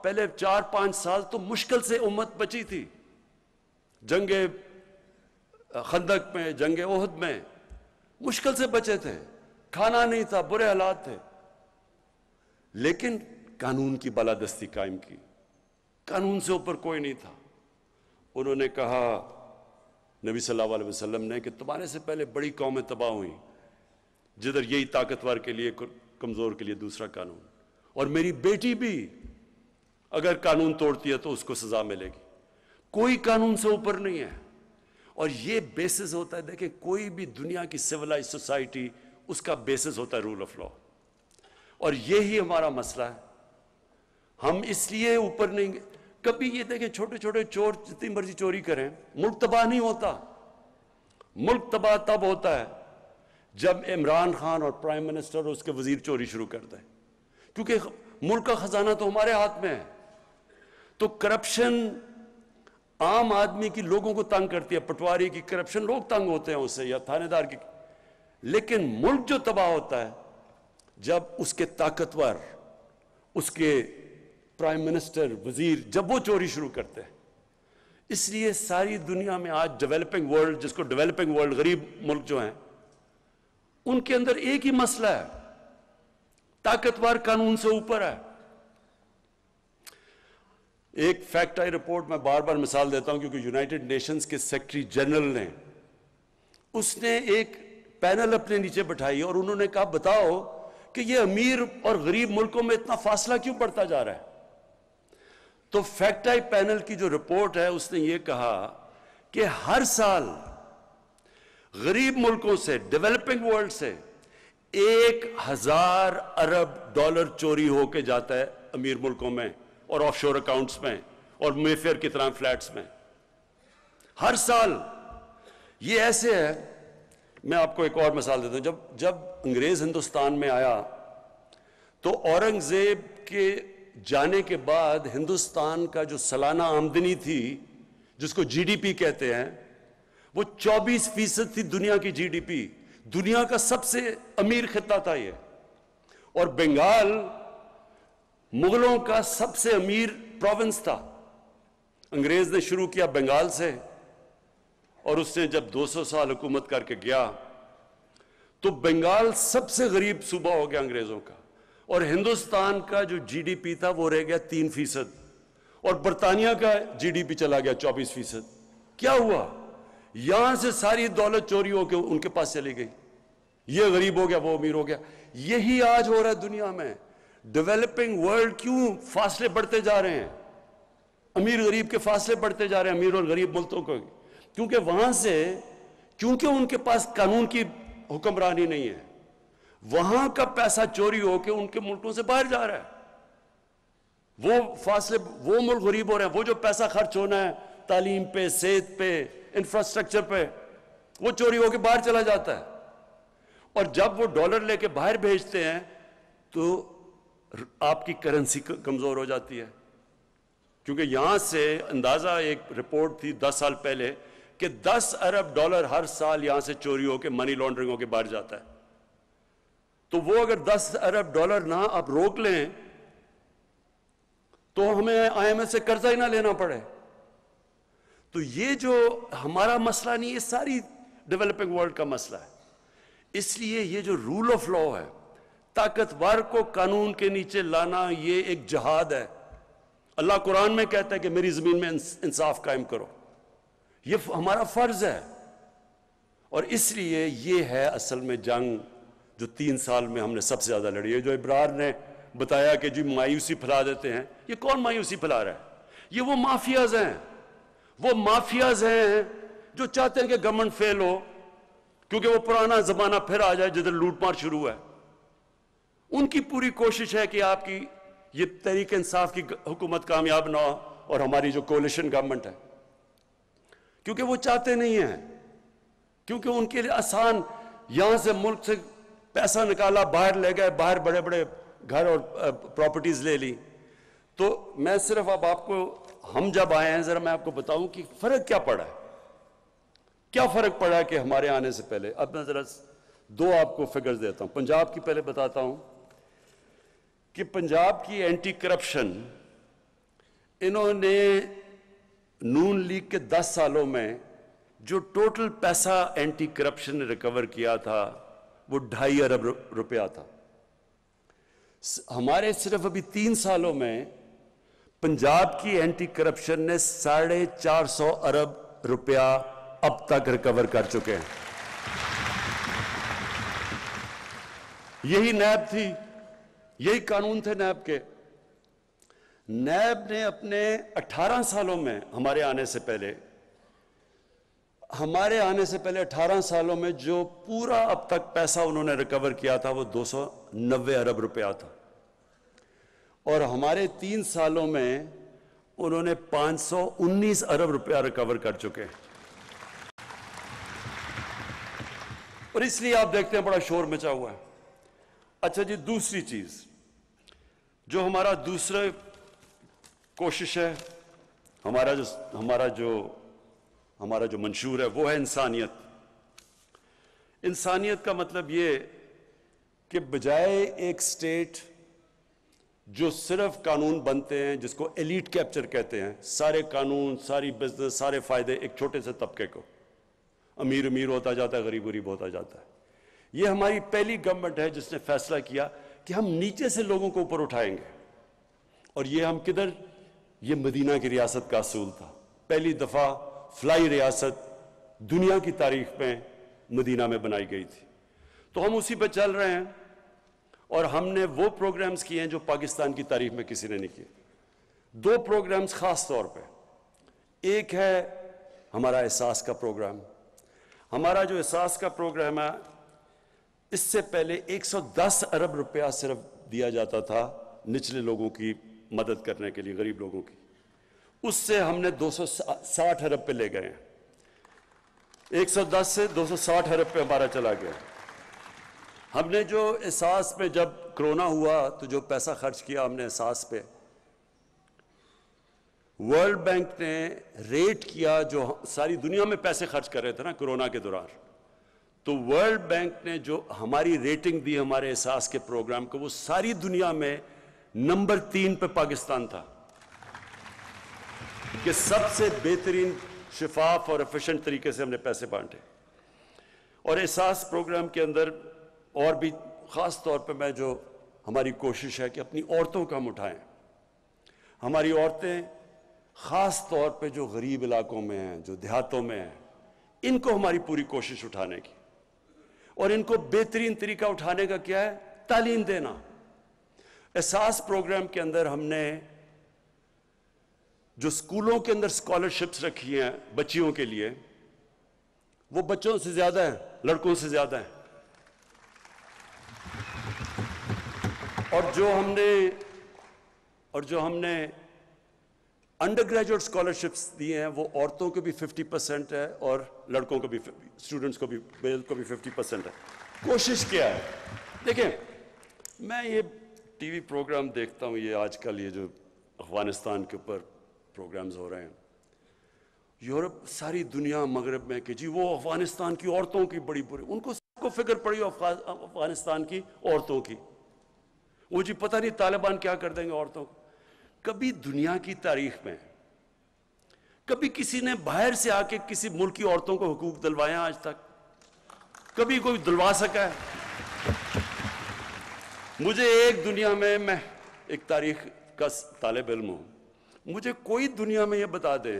پہلے 4-5 سال تو مشکل سے امت بچی تھی، جنگ خندق میں، جنگ احد میں مشکل سے بچے تھے، کھانا نہیں تھا، برے حالات تھے، لیکن قانون کی بالادستی قائم کی، قانون سے اوپر کوئی نہیں تھا۔ انہوں نے کہا، نبی صلی اللہ علیہ وسلم نے، کہ تمہارے سے پہلے بڑی قومیں تباہ ہوئیں جدھر یہی طاقتور کے لیے، کمزور کے لیے دوسرا قانون، اور میری بیٹی بھی اگر قانون توڑتی ہے تو اس کو سزا ملے گی۔ کوئی قانون سے اوپر نہیں ہے، اور یہ بیسس ہوتا ہے، دیکھیں کوئی بھی دنیا کی سیولائز سوسائٹی، اس کا بیسس ہوتا ہے رول آف لا، اور یہی ہمارا مسئلہ ہے۔ ہم اس لیے اوپر نہیں، کبھی یہ دیکھیں چھوٹے چھوٹے چور جتنی مرضی چوری کریں، ملک تباہ نہیں ہوتا۔ ملک تباہ تب ہوتا ہے جب عمران خان اور پرائم منسٹر اور اس کے وزیر چوری شروع کرتے ہیں، کیونکہ ملک کا خزانہ تو ہمارے ہاتھ میں ہے۔ تو کرپشن عام آدمی کی لوگوں کو تنگ کرتی ہے، پٹواری کی کرپشن، لوگ تنگ ہوتے ہیں اس سے، یا تھانے دار کی. لیکن ملک جو تباہ ہوتا ہے جب اس کے طاقتور، اس کے پرائم منسٹر، وزیر، جب وہ چوری شروع کرتے ہیں. اس لیے ساری دنیا میں آج ڈیولپنگ ورلڈ، جس کو ڈیولپنگ ورلڈ، غریب ملک جو ہیں، ان کے اندر ایک ہی مسئلہ ہے، طاقتور قانون سے اوپر ہے. ایک فیکٹ آئی رپورٹ میں بار بار مثال دیتا ہوں کیونکہ یونائٹڈ نیشنز کے سیکرٹری جنرل نے، اس نے ایک پینل اپنے نیچے بٹھائی اور انہوں نے کہا بتاؤ کہ یہ امیر اور غریب ملکوں میں اتنا فاصلہ کیوں بڑھتا جا رہا ہے. تو فیکٹ آئی پینل کی جو رپورٹ ہے اس نے یہ کہا کہ ہر سال غریب ملکوں سے، ڈیولپنگ ورلڈ سے 1000 ارب ڈالر چوری ہو کے جاتا ہے امیر ملکوں میں اور آف شور اکاؤنٹس میں اور میفیئر کی طرح فلیٹس میں. ہر سال یہ ایسے ہے. میں آپ کو ایک اور مثال دیتا ہوں. جب انگریز ہندوستان میں آیا تو اورنگزیب کے جانے کے بعد ہندوستان کا جو سالانہ آمدنی تھی، جس کو جی ڈی پی کہتے ہیں، وہ 24% تھی دنیا کی جی ڈی پی. دنیا کا سب سے امیر خطہ تھا یہ. اور بنگال مغلوں کا سب سے امیر پروونس تھا. انگریز نے شروع کیا بنگال سے، اور اس نے جب 200 سال حکومت کر کے گیا تو بنگال سب سے غریب صوبہ ہو گیا انگریزوں کا، اور ہندوستان کا جو جی ڈی پی تھا وہ رہ گیا 3%، اور برطانیہ کا جی ڈی پی چلا گیا 24%. کیا ہوا؟ یہاں سے ساری دولت چوری ہو کے ان کے پاس چلی گئی. یہ غریب ہو گیا، وہ امیر ہو گیا. یہی آج ہو رہا ہے دنیا میں. ڈیولپنگ ورلڈ کیوں فاصلے بڑھتے جا رہے ہیں؟ امیر غریب کے فاصلے بڑھتے جا رہے ہیں، امیر اور غریب ملکوں کو، کیونکہ وہاں سے، کیونکہ ان کے پاس قانون کی حکمرانی نہیں ہے، وہاں کا پیسہ چوری ہو کے ان کے ملکوں سے باہر جا رہا ہے. وہ فاصلے، وہ ملک غریب ہو رہے ہیں. وہ جو پیسہ خرچ ہونا ہے تعلیم پہ، صحت پہ، انفراسٹرکچر پہ، وہ چوری ہو کے باہر چلا جاتا ہے. اور جب وہ ڈالر لے کے باہر بھیجتے ہیں تو آپ کی کرنسی کمزور ہو جاتی ہے. کیونکہ یہاں سے اندازہ، ایک رپورٹ تھی 10 سال پہلے کہ 10 ارب ڈالر ہر سال یہاں سے چوری ہو کے، منی لانڈرنگ ہو کے باہر جاتا ہے. تو وہ اگر 10 ارب ڈالر نہ آپ روک لیں تو ہمیں آئی ایم ایف سے قرضہ ہی نہ لینا پڑے. تو یہ جو ہمارا مسئلہ نہیں، یہ ساری ڈیولپنگ ورلڈ کا مسئلہ ہے. اس لیے یہ جو رول آف لا ہے، طاقتور کو قانون کے نیچے لانا، یہ ایک جہاد ہے. اللہ قرآن میں کہتا ہے کہ میری زمین میں انصاف قائم کرو. یہ ہمارا فرض ہے. اور اس لیے یہ ہے اصل میں جنگ جو 3 سال میں ہم نے سب سے زیادہ لڑی ہے. جو ابرار نے بتایا کہ جی مایوسی پھیلا دیتے ہیں، یہ کون مایوسی پھیلا رہا ہے؟ یہ وہ مافیاز ہیں. وہ مافیاز ہیں جو چاہتے ہیں کہ گورنمنٹ فیل ہو، کیونکہ وہ پرانا زمانہ پھر آ جائے جدھر لوٹ مار شروع ہے. ان کی پوری کوشش ہے کہ آپ کی یہ تحریک انصاف کی حکومت کامیاب نہ ہو اور ہماری جو کولیشن گورنمنٹ ہے، کیونکہ وہ چاہتے نہیں ہیں. کیونکہ ان کے لیے آسان، یہاں سے ملک سے پیسہ نکالا، باہر لے گئے، باہر بڑے بڑے گھر اور پراپرٹیز لے لی. تو میں صرف اب آپ کو، ہم جب آئے ہیں ذرا میں آپ کو بتاؤں کہ فرق کیا پڑا ہے. کیا فرق پڑا ہے کہ ہمارے آنے سے پہلے. اب میں ذرا 2 آپ کو فگرز دیتا ہوں. پنجاب کی پہلے بتاتا ہوں کہ پنجاب کی اینٹی کرپشن، انہوں نے نون لیگ کے 10 سالوں میں جو ٹوٹل پیسہ اینٹی کرپشن نے ریکور کیا تھا وہ 2.5 ارب روپیہ تھا. ہمارے صرف ابھی 3 سالوں میں پنجاب کی اینٹی کرپشن نے 450 ارب روپیہ اب تک ریکور کر چکے ہیں. یہی نیب تھی، یہی قانون تھے نیب کے. نیب نے اپنے 18 سالوں میں، ہمارے آنے سے پہلے 18 سالوں میں جو پورا اب تک پیسہ انہوں نے ریکور کیا تھا وہ 290 ارب روپیہ تھا. اور ہمارے 3 سالوں میں انہوں نے 519 ارب روپیہ ریکور کر چکے ہیں. اور اس لیے آپ دیکھتے ہیں بڑا شور مچا ہوا ہے. اچھا جی، دوسری چیز جو ہمارا دوسرا کوشش ہے ہمارا جو منشور ہے وہ ہے انسانیت۔ انسانیت کا مطلب یہ کہ بجائے ایک سٹیٹ جو صرف قانون بنتے ہیں، جس کو ایلیٹ کیپچر کہتے ہیں، سارے قانون، ساری بزنس، سارے فائدے ایک چھوٹے سے طبقے کو، امیر امیر ہوتا جاتا ہے، غریب غریب ہوتا جاتا ہے۔ یہ ہماری پہلی گورنمنٹ ہے جس نے فیصلہ کیا کہ ہم نیچے سے لوگوں کو اوپر اٹھائیں گے۔ اور یہ ہم کدھر؟ یہ مدینہ کی ریاست کا اصول تھا۔ پہلی دفعہ فلائی ریاست دنیا کی تاریخ میں مدینہ میں بنائی گئی تھی۔ تو ہم اسی پہ چل رہے ہیں، اور ہم نے وہ پروگرامز کیے ہیں جو پاکستان کی تاریخ میں کسی نے نہیں کیے۔ دو پروگرامز خاص طور پہ، ایک ہے ہمارا احساس کا پروگرام۔ ہمارا جو احساس کا پروگرام ہے، اس سے پہلے 110 ارب روپیہ صرف دیا جاتا تھا نچلے لوگوں کی مدد کرنے کے لیے، غریب لوگوں کی۔ اس سے ہم نے 260 ارب پہ لے گئے ہیں۔ 110 سے 260 ارب پہ ہمارا چلا گیا۔ ہم نے جو احساس پہ، جب کرونا ہوا تو جو پیسہ خرچ کیا ہم نے احساس پہ، ورلڈ بینک نے ریٹ کیا، جو ساری دنیا میں پیسے خرچ کر رہے تھے نا کرونا کے دوران، تو ورلڈ بینک نے جو ہماری ریٹنگ دی ہمارے احساس کے پروگرام کو، وہ ساری دنیا میں نمبر 3 پہ پاکستان تھا کہ سب سے بہترین، شفاف اور ایفیشنٹ طریقے سے ہم نے پیسے بانٹے۔ اور احساس پروگرام کے اندر اور بھی خاص طور پہ جو ہماری کوشش ہے کہ اپنی عورتوں کو ہم اٹھائیں۔ ہماری عورتیں خاص طور پہ جو غریب علاقوں میں ہیں، جو دیہاتوں میں ہیں، ان کو ہماری پوری کوشش اٹھانے کی، اور ان کو بہترین طریقہ اٹھانے کا کیا ہے؟ تعلیم دینا۔ احساس پروگرام کے اندر ہم نے جو سکولوں کے اندر اسکالرشپس رکھی ہیں بچیوں کے لیے، وہ بچوں سے زیادہ ہیں، لڑکوں سے زیادہ ہیں۔ اور جو ہم نے انڈر گریجویٹ اسکالرشپس دی ہیں، وہ عورتوں کو بھی 50% ہے اور لڑکوں کو بھی، اسٹوڈنٹس کو بھی، میل کو بھی 50% ہے۔ کوشش کیا ہے؟ دیکھیں، میں یہ ٹی وی پروگرام دیکھتا ہوں، یہ آج کل یہ جو افغانستان کے اوپر پروگرامز ہو رہے ہیں، یورپ، ساری دنیا مغرب میں، کہ جی وہ افغانستان کی عورتوں کی بڑی بری، ان کو سب کو فکر پڑی افغانستان کی عورتوں کی، وہ جی پتہ نہیں طالبان کیا کر دیں گے عورتوں کو۔ کبھی دنیا کی تاریخ میں کبھی کسی نے باہر سے آ کے کسی ملک کی عورتوں کو حقوق دلوائے ہیں آج تک؟ کبھی کوئی دلوا سکا ہے؟ مجھے ایک دنیا میں ایک تاریخ کا طالب علم ہوں، مجھے کوئی دنیا میں یہ بتا دیں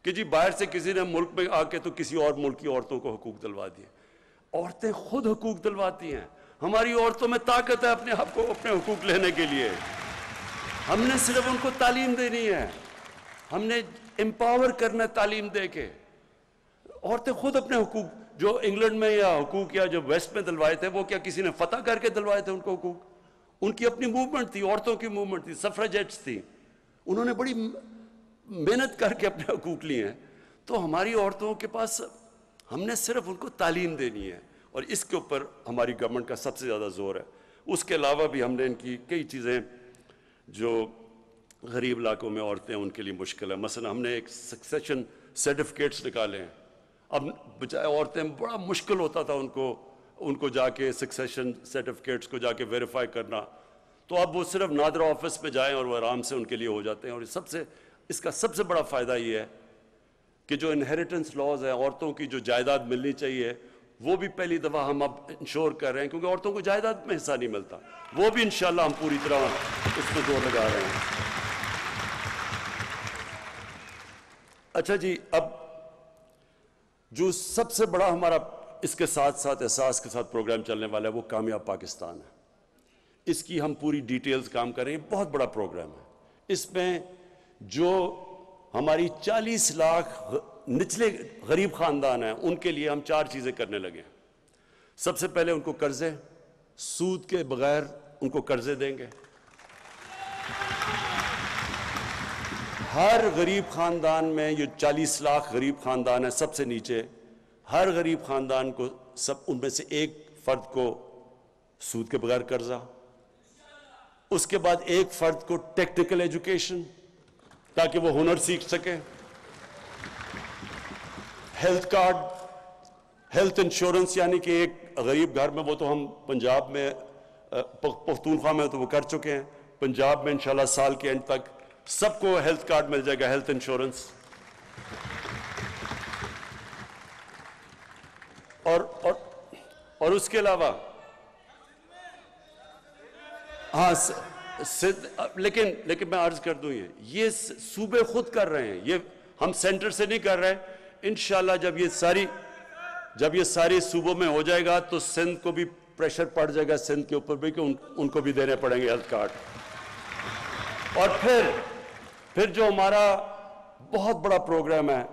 کہ جی باہر سے کسی نے ملک میں آ کے تو کسی اور ملک کی عورتوں کو حقوق دلوا دیے۔ عورتیں خود حقوق دلواتی ہیں۔ ہماری عورتوں میں طاقت ہے اپنے حقوق لینے کے لیے۔ ہم نے صرف ان کو تعلیم دینی ہے، ہم نے امپاور کرنا ہے تعلیم دے کے۔ عورتیں خود اپنے حقوق، جو انگلینڈ میں یا حقوق یا جو ویسٹ میں دلوائے تھے، وہ کیا کسی نے فتح کر کے دلوائے تھے ان کو حقوق؟ ان کی اپنی موومنٹ تھی، عورتوں کی موومنٹ تھی، سفریجیٹس تھی، انہوں نے بڑی محنت کر کے اپنے حقوق لیے ہیں۔ تو ہماری عورتوں کے پاس، ہم نے صرف ان کو تعلیم دینی ہے، اور اس کے اوپر ہماری گورنمنٹ کا سب سے زیادہ زور ہے۔ اس کے علاوہ بھی ہم نے ان کی کئی چیزیں جو غریب علاقوں میں عورتیں ان کے لیے مشکل ہے، مثلا ہم نے ایک سکسیشن سرٹیفکیٹس نکالے ہیں۔ اب بجائے عورتیں بڑا مشکل ہوتا تھا ان کو جا کے سکسیشن سرٹیفکیٹس کو جا کے ویریفائی کرنا، تو اب وہ صرف نادرا آفس میں جائیں اور وہ آرام سے ان کے لیے ہو جاتے ہیں۔ اور اس کا سب سے بڑا فائدہ یہ ہے کہ جو انہیریٹنس لاز ہیں، عورتوں کی جو جائیداد ملنی چاہیے، وہ بھی پہلی دفعہ ہم اب انشور کر رہے ہیں، کیونکہ عورتوں کو جائیداد میں حصہ نہیں ملتا، وہ بھی انشاءاللہ ہم پوری طرح اس پہ زور لگا رہے ہیں۔ اچھا جی، اب جو سب سے بڑا ہمارا اس کے ساتھ ساتھ احساس کے ساتھ پروگرام چلنے والا ہے، وہ کامیاب پاکستان ہے۔ اس کی ہم پوری ڈیٹیلز کام کر رہے ہیں، بہت بڑا پروگرام ہے۔ اس میں جو ہماری 40 لاکھ نچلے غریب خاندان ہیں، ان کے لیے ہم 4 چیزیں کرنے لگے ہیں۔ سب سے پہلے ان کو قرضے، سود کے بغیر ان کو قرضے دیں گے۔ ہر غریب خاندان میں، یہ 40 لاکھ غریب خاندان ہیں سب سے نیچے، ہر غریب خاندان کو ان میں سے ایک فرد کو سود کے بغیر قرضہ، اس کے بعد ایک فرد کو ٹیکنیکل ایجوکیشن، تاکہ وہ ہنر سیکھ سکیں. ہیلتھ کارڈ، ہیلتھ انشورنس، یعنی کہ ایک غریب گھر میں، وہ تو ہم پنجاب میں پختونخوا میں تو وہ کر چکے ہیں، پنجاب میں انشاءاللہ سال کے اینڈ تک سب کو ہیلتھ کارڈ مل جائے گا، ہیلتھ انشورنس. اور اس کے علاوہ ہاں لیکن میں عرض کر دوں، یہ صوبے خود کر رہے ہیں، یہ ہم سینٹر سے نہیں کر رہے. انشاءاللہ جب یہ ساری صوبوں میں ہو جائے گا تو سندھ کو بھی پریشر پڑ جائے گا، سندھ کے اوپر بھی، کہ ان کو بھی دینے پڑیں گے ہیلتھ کارڈ. اور پھر جو ہمارا بہت بڑا پروگرام ہے،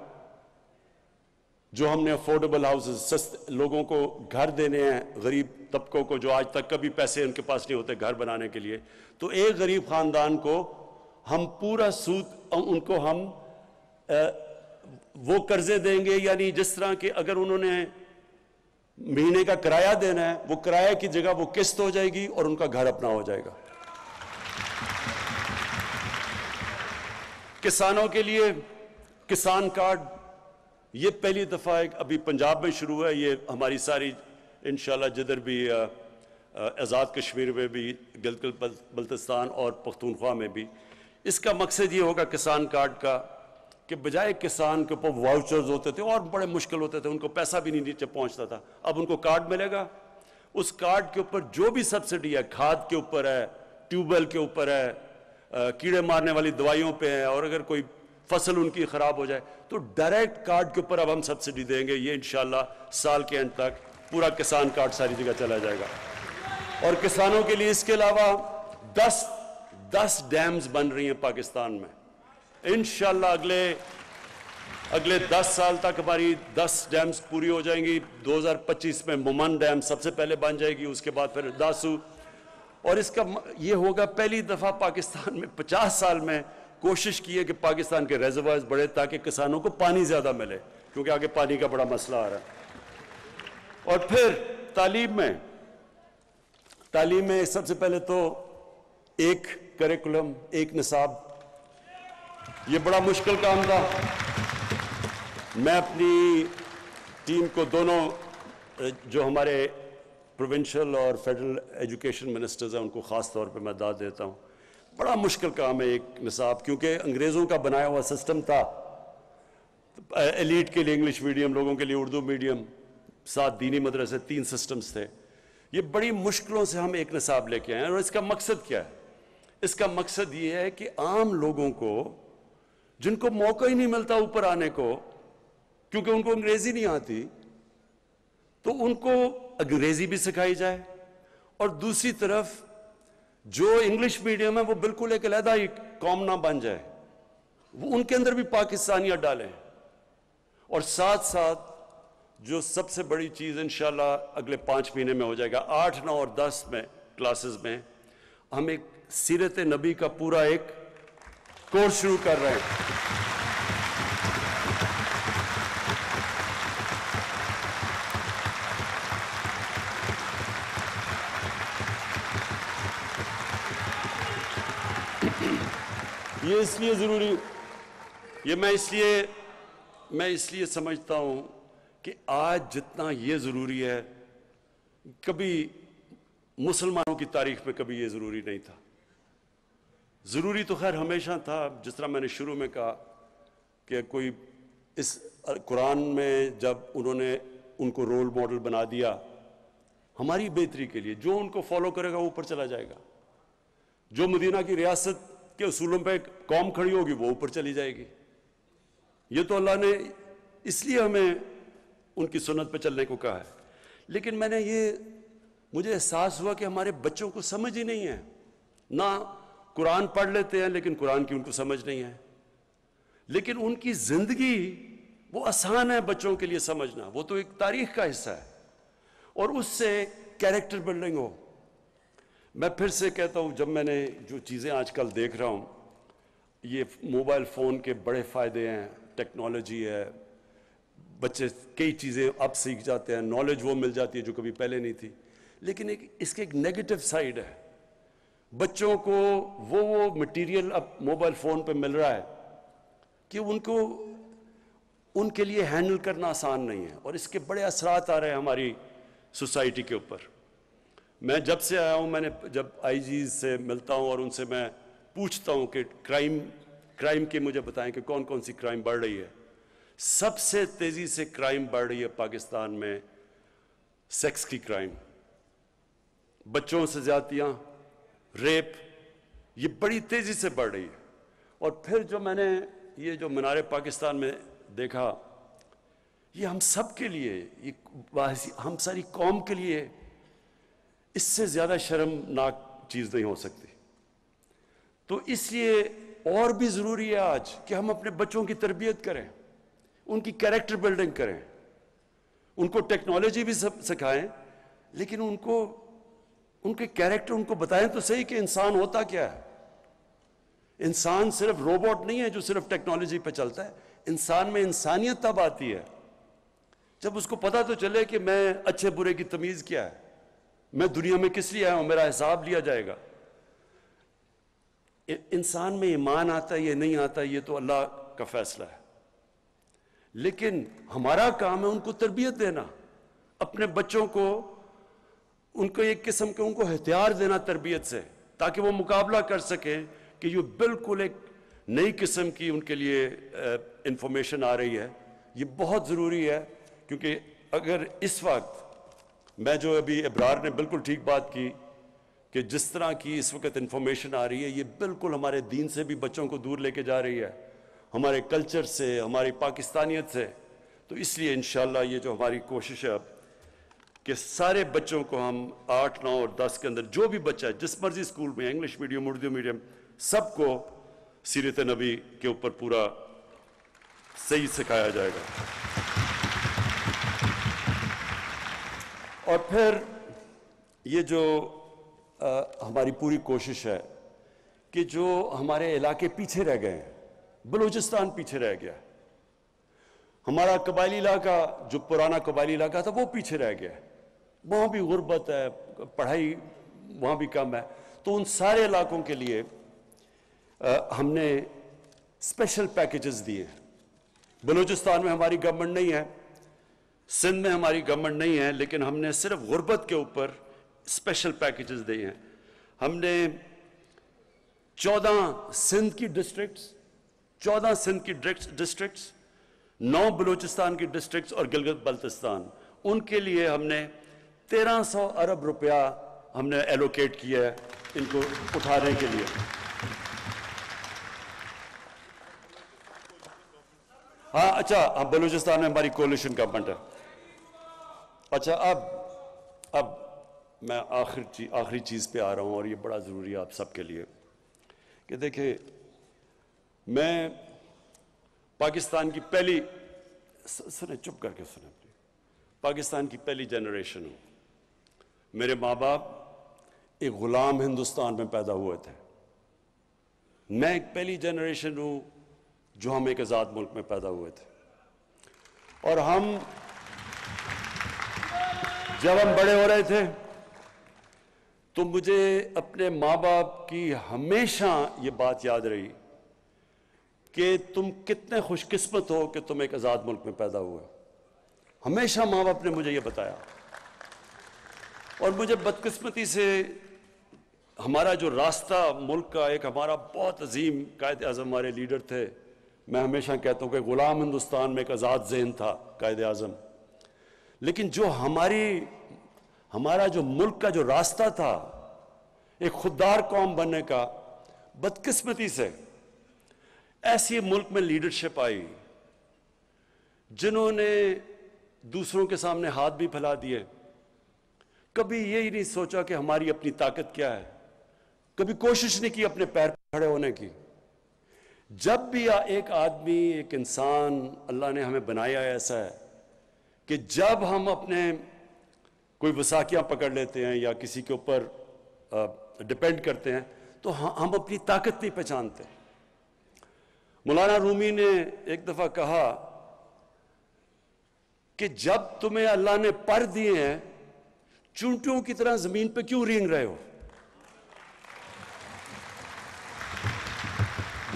جو ہم نے افورڈیبل ہاؤسز، لوگوں کو گھر دینے ہیں، غریب طبقوں کو جو آج تک کبھی پیسے ان کے پاس نہیں ہوتے گھر بنانے کے لیے، تو ایک غریب خاندان کو ہم پورا سود ان کو ہم وہ قرضے دیں گے، یعنی جس طرح کہ اگر انہوں نے مہینے کا کرایہ دینا ہے، وہ کرایہ کی جگہ وہ قسط ہو جائے گی اور ان کا گھر اپنا ہو جائے گا. کسانوں کے لیے کسان کارڈ، یہ پہلی دفعہ ابھی پنجاب میں شروع ہے، یہ ہماری ساری انشاءاللہ جدھر بھی آزاد کشمیر میں بھی، گلگت بلتستان اور پختونخوا میں بھی، اس کا مقصد یہ ہوگا کسان کارڈ کا کہ بجائے کسان کے اوپر واؤچرز ہوتے تھے اور بڑے مشکل ہوتے تھے، ان کو پیسہ بھی نہیں نیچے پہنچتا تھا، اب ان کو کارڈ ملے گا. اس کارڈ کے اوپر جو بھی سبسڈی ہے، کھاد کے اوپر ہے، ٹیوب ویل کے اوپر ہے، کیڑے مارنے والی دوائیوں پہ ہیں، اور اگر کوئی فصل ان کی خراب ہو جائے تو ڈائریکٹ کارڈ کے اوپر اب ہم سبسڈی دیں گے. یہ انشاءاللہ سال کے اینڈ تک پورا کسان کارڈ ساری جگہ چلا جائے گا. اور کسانوں کے لیے اس کے علاوہ 10 ڈیمز بن رہی ہیں پاکستان میں. انشاءاللہ اگلے 10 سال تک ہماری 10 ڈیمز پوری ہو جائیں گی. 2025 میں مومن ڈیم سب سے پہلے بن جائے گی، اس کے بعد پھر داسو. اور اس کا یہ ہوگا پہلی دفعہ پاکستان میں 50 سال میں کوشش کی ہے کہ پاکستان کے ریزروائرز بڑھے تاکہ کسانوں کو پانی زیادہ ملے، کیونکہ آگے پانی کا بڑا مسئلہ آ رہا ہے. اور پھر تعلیم میں سب سے پہلے تو ایک کریکولم، ایک نصاب، یہ بڑا مشکل کام تھا. میں اپنی ٹیم کو، دونوں جو ہمارے پروونشل اور فیڈرل ایجوکیشن منسٹرز ہیں، ان کو خاص طور پہ میں داد دیتا ہوں. بڑا مشکل کام ہے ایک نصاب، کیونکہ انگریزوں کا بنایا ہوا سسٹم تھا. ایلیٹ کے لیے انگلش میڈیم، لوگوں کے لیے اردو میڈیم، 7 دینی مدرسے، 3 سسٹمز تھے. یہ بڑی مشکلوں سے ہم ایک نصاب لے کے آئے ہیں. اور اس کا مقصد کیا ہے؟ اس کا مقصد یہ ہے کہ عام لوگوں کو، جن کو موقع ہی نہیں ملتا اوپر آنے کو کیونکہ ان کو انگریزی نہیں آتی، تو ان کو انگریزی بھی سکھائی جائے، اور دوسری طرف جو انگلش میڈیم ہے وہ بالکل ایک علیحدہ ہی قوم نہ بن جائے، وہ ان کے اندر بھی پاکستانیت ڈالیں. اور ساتھ ساتھ جو سب سے بڑی چیز انشاءاللہ اگلے 5 مہینے میں ہو جائے گا، 8، 9 اور 10 میں کلاسز میں ہم ایک سیرت نبی کا پورا ایک کورس شروع کر رہے ہیں. یہ اس لیے ضروری، میں اس لیے سمجھتا ہوں کہ آج جتنا یہ ضروری ہے، کبھی مسلمانوں کی تاریخ میں کبھی یہ ضروری نہیں تھا. ضروری تو خیر ہمیشہ تھا، جس طرح میں نے شروع میں کہا کہ کوئی اس قرآن میں جب انہوں نے ان کو رول ماڈل بنا دیا ہماری بہتری کے لیے، جو ان کو فالو کرے گا وہ اوپر چلا جائے گا. جو مدینہ کی ریاست کے اصولوں پہ قوم کھڑی ہوگی وہ اوپر چلی جائے گی. یہ تو اللہ نے اس لیے ہمیں ان کی سنت پہ چلنے کو کہا ہے. لیکن مجھے احساس ہوا کہ ہمارے بچوں کو سمجھ ہی نہیں ہے. نہ قرآن پڑھ لیتے ہیں لیکن قرآن کی ان کو سمجھ نہیں ہے. لیکن ان کی زندگی وہ آسان ہے بچوں کے لیے سمجھنا، وہ تو ایک تاریخ کا حصہ ہے، اور اس سے کیریکٹر بلڈنگ ہو. میں پھر سے کہتا ہوں، جب میں نے جو چیزیں آج کل دیکھ رہا ہوں، یہ موبائل فون کے بڑے فائدے ہیں، ٹیکنالوجی ہے، بچے کئی چیزیں اب سیکھ جاتے ہیں، نالج وہ مل جاتی ہے جو کبھی پہلے نہیں تھی. لیکن اس کے ایک نیگیٹو سائیڈ ہے. بچوں کو وہ مٹیریل اب موبائل فون پہ مل رہا ہے کہ ان کے لیے ہینڈل کرنا آسان نہیں ہے، اور اس کے بڑے اثرات آ رہے ہیں ہماری سوسائٹی کے اوپر۔ میں جب سے آیا ہوں، میں نے جب آئی جیز سے ملتا ہوں اور ان سے میں پوچھتا ہوں کہ کرائم کے مجھے بتائیں کہ کون کون سی کرائم بڑھ رہی ہے، سب سے تیزی سے کرائم بڑھ رہی ہے پاکستان میں سیکس کی کرائم، بچوں سے زیادتیاں، ریپ، یہ بڑی تیزی سے بڑھ رہی ہے۔ اور پھر جو میں نے یہ جو مینار پاکستان میں دیکھا، یہ ہم سب کے لیے، یہ ہم ساری قوم کے لیے اس سے زیادہ شرمناک چیز نہیں ہو سکتی۔ تو اس لیے اور بھی ضروری ہے آج کہ ہم اپنے بچوں کی تربیت کریں، ان کی کیریکٹر بلڈنگ کریں، ان کو ٹیکنالوجی بھی سکھائیں، لیکن ان کے کیریکٹر ان کو بتائیں تو صحیح کہ انسان ہوتا کیا ہے۔ انسان صرف روبوٹ نہیں ہے جو صرف ٹیکنالوجی پہ چلتا ہے، انسان میں انسانیت تب آتی ہے جب اس کو پتہ تو چلے کہ میں اچھے برے کی تمیز کیا ہے، میں دنیا میں کس لیے آیا ہوں، میرا حساب لیا جائے گا۔ انسان میں ایمان آتا ہے یہ نہیں آتا، یہ تو اللہ کا فیصلہ ہے، لیکن ہمارا کام ہے ان کو تربیت دینا، اپنے بچوں کو ان کو ایک قسم کے ان کو ہتھیار دینا تربیت سے، تاکہ وہ مقابلہ کر سکیں کہ یہ بالکل ایک نئی قسم کی ان کے لیے انفارمیشن آ رہی ہے۔ یہ بہت ضروری ہے، کیونکہ اگر اس وقت میں جو ابھی ابرار نے بالکل ٹھیک بات کی کہ جس طرح کی اس وقت انفارمیشن آ رہی ہے، یہ بالکل ہمارے دین سے بھی بچوں کو دور لے کے جا رہی ہے، ہمارے کلچر سے، ہماری پاکستانیت سے۔ تو اس لیے انشاءاللہ یہ جو ہماری کوشش ہے اب کہ سارے بچوں کو ہم 8، 9 اور 10 کے اندر جو بھی بچہ ہے جس مرضی اسکول میں، انگلش میڈیم، اردو میڈیم، سب کو سیرت نبی کے اوپر پورا صحیح سکھایا جائے گا۔ اور پھر یہ جو ہماری پوری کوشش ہے کہ جو ہمارے علاقے پیچھے رہ گئے ہیں، بلوچستان پیچھے رہ گیا، ہمارا قبائلی علاقہ جو پرانا قبائلی علاقہ تھا وہ پیچھے رہ گیا، وہاں بھی غربت ہے، پڑھائی وہاں بھی کم ہے۔ تو ان سارے علاقوں کے لیے ہم نے اسپیشل پیکیجز دیے۔ بلوچستان میں ہماری گورنمنٹ نہیں ہے، سندھ میں ہماری گورنمنٹ نہیں ہے، لیکن ہم نے صرف غربت کے اوپر اسپیشل پیکیجز دیے ہیں۔ ہم نے 14 سندھ کی ڈسٹرکٹس، 9 بلوچستان کی ڈسٹرکٹس اور گلگت بلتستان، ان کے لیے ہم نے 1300 ارب روپیہ ہم نے ایلوکیٹ کیا ہے ان کو اٹھانے کے لیے۔ ہاں اچھا، بلوچستان میں ہماری کولیشن گورنمنٹ ہے۔ اچھا، اب میں آخری چیز پہ آ رہا ہوں، اور یہ بڑا ضروری ہے آپ سب کے لیے کہ دیکھیں، میں پاکستان کی پہلی چپ کر کے سنیں پاکستان کی پہلی جنریشن ہوں۔ میرے ماں باپ ایک غلام ہندوستان میں پیدا ہوئے تھے، میں ایک پہلی جنریشن ہوں جو ہم ایک آزاد ملک میں پیدا ہوئے تھے۔ اور جب ہم بڑے ہو رہے تھے تو مجھے اپنے ماں باپ کی ہمیشہ یہ بات یاد رہی کہ تم کتنے خوش قسمت ہو کہ تم ایک آزاد ملک میں پیدا ہوئے۔ ہمیشہ ماں باپ نے مجھے یہ بتایا، اور مجھے بدقسمتی سے ہمارا جو راستہ ملک کا، ایک ہمارا بہت عظیم قائد اعظم ہمارے لیڈر تھے، میں ہمیشہ کہتا ہوں کہ غلام ہندوستان میں ایک آزاد ذہن تھا قائد اعظم، لیکن جو ہمارا جو ملک کا جو راستہ تھا ایک خوددار قوم بننے کا، بدقسمتی سے ایسی ملک میں لیڈرشپ آئی جنہوں نے دوسروں کے سامنے ہاتھ بھی پھیلا دیے، کبھی یہی نہیں سوچا کہ ہماری اپنی طاقت کیا ہے، کبھی کوشش نہیں کی اپنے پیر پر کھڑے ہونے کی۔ جب بھی ایک آدمی، ایک انسان اللہ نے ہمیں بنایا ایسا ہے کہ جب ہم اپنے کوئی وثاقیاں پکڑ لیتے ہیں یا کسی کے اوپر ڈیپینڈ کرتے ہیں تو ہم اپنی طاقت نہیں پہچانتے۔ مولانا رومی نے ایک دفعہ کہا کہ جب تمہیں اللہ نے پر دیے ہیں، چونٹیوں کی طرح زمین پہ کیوں رینگ رہے ہو؟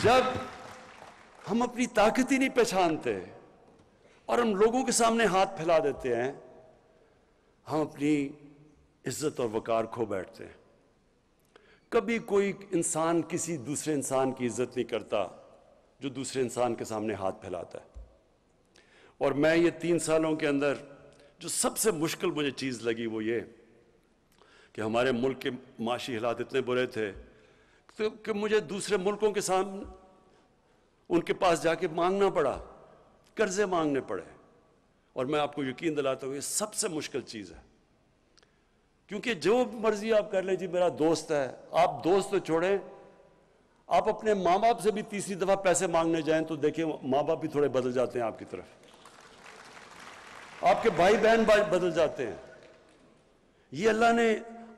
جب ہم اپنی طاقت ہی نہیں پہچانتے اور ہم لوگوں کے سامنے ہاتھ پھیلا دیتے ہیں، ہم اپنی عزت اور وقار کھو بیٹھتے ہیں۔ کبھی کوئی انسان کسی دوسرے انسان کی عزت نہیں کرتا جو دوسرے انسان کے سامنے ہاتھ پھیلاتا ہے۔ اور میں یہ 3 سالوں کے اندر جو سب سے مشکل مجھے چیز لگی وہ یہ کہ ہمارے ملک کے معاشی حالات اتنے برے تھے کہ مجھے دوسرے ملکوں کے سامنے ان کے پاس جا کے مانگنا پڑا، قرضے مانگنے پڑے۔ اور میں آپ کو یقین دلاتا ہوں یہ سب سے مشکل چیز ہے، کیونکہ جو مرضی آپ کر لیں، جی میرا دوست ہے، آپ دوست تو چھوڑیں، آپ اپنے ماں باپ سے بھی تیسری دفعہ پیسے مانگنے جائیں تو دیکھیں ماں باپ بھی تھوڑے بدل جاتے ہیں آپ کی طرف، آپ کے بھائی بہن بدل جاتے ہیں۔ یہ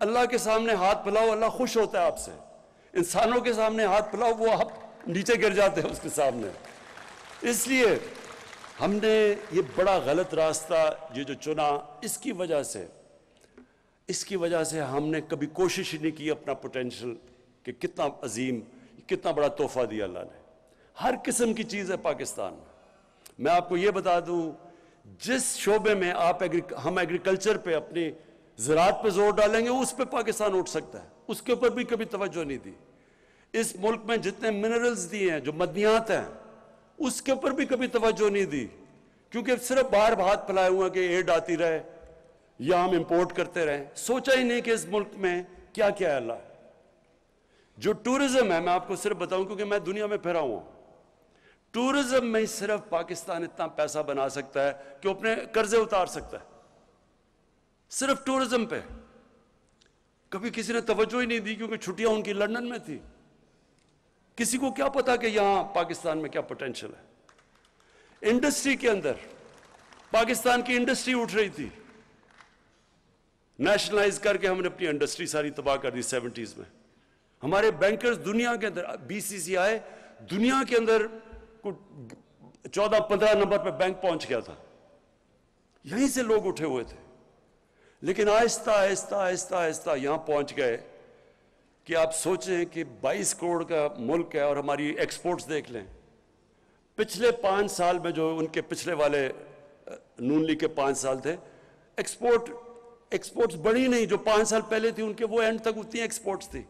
اللہ کے سامنے ہاتھ پھیلاؤ، اللہ خوش ہوتا ہے آپ سے۔ انسانوں کے سامنے ہاتھ پھیلاؤ، وہ آپ نیچے گر جاتے ہیں اس کے سامنے۔ اس لیے ہم نے یہ بڑا غلط راستہ یہ جو چنا، اس کی وجہ سے ہم نے کبھی کوشش ہی نہیں کی اپنا پوٹینشل کہ کتنا عظیم، کتنا بڑا تحفہ دیا اللہ نے۔ ہر قسم کی چیز ہے پاکستان میں۔ میں آپ کو یہ بتا دوں، جس شعبے میں ہم ایگریکلچر پہ، اپنی زراعت پہ زور ڈالیں گے، اس پہ پاکستان اٹھ سکتا ہے، اس کے اوپر بھی کبھی توجہ نہیں دی۔ اس ملک میں جتنے منرلز دیے ہیں، جو معدنیات ہیں، اس کے اوپر بھی کبھی توجہ نہیں دی، کیونکہ صرف باہر ہاتھ پھیلائے ہوئے کہ ایڈ آتی رہے یا ہم امپورٹ کرتے رہیں۔ سوچا ہی نہیں کہ اس ملک میں کیا کیا ہے اللہ۔ جو ٹورزم ہے، میں آپ کو صرف بتاؤں کیونکہ میں دنیا میں پھرا ہوں، ٹورزم میں صرف پاکستان اتنا پیسہ بنا سکتا ہے کہ اپنے قرضے اتار سکتا ہے، صرف ٹورزم پہ۔ کبھی کسی نے توجہ ہی نہیں دی کیونکہ چھٹیاں ان کی لندن میں تھی۔ کسی کو کیا پتا کہ یہاں پاکستان میں کیا پوٹینشل ہے۔ انڈسٹری کے اندر پاکستان کی انڈسٹری اٹھ رہی تھی، نیشنلائز کر کے ہم نے اپنی انڈسٹری ساری تباہ کر دی 70s میں۔ ہمارے بینکرز دنیا کے اندر، BCCI دنیا کے اندر 14-15 نمبر پہ بینک پہنچ گیا تھا، یہیں سے لوگ اٹھے ہوئے تھے۔ لیکن آہستہ آہستہ آہستہ آہستہ یہاں پہنچ گئے کہ آپ سوچیں کہ 22 کروڑ کا ملک ہے اور ہماری ایکسپورٹس دیکھ لیں۔ پچھلے 5 سال میں جو ان کے پچھلے والے نون لیگ کے 5 سال تھے، ایکسپورٹس بڑھی نہیں، جو 5 سال پہلے تھی ان کے وہ اینڈ تک اتنی ایکسپورٹس تھی۔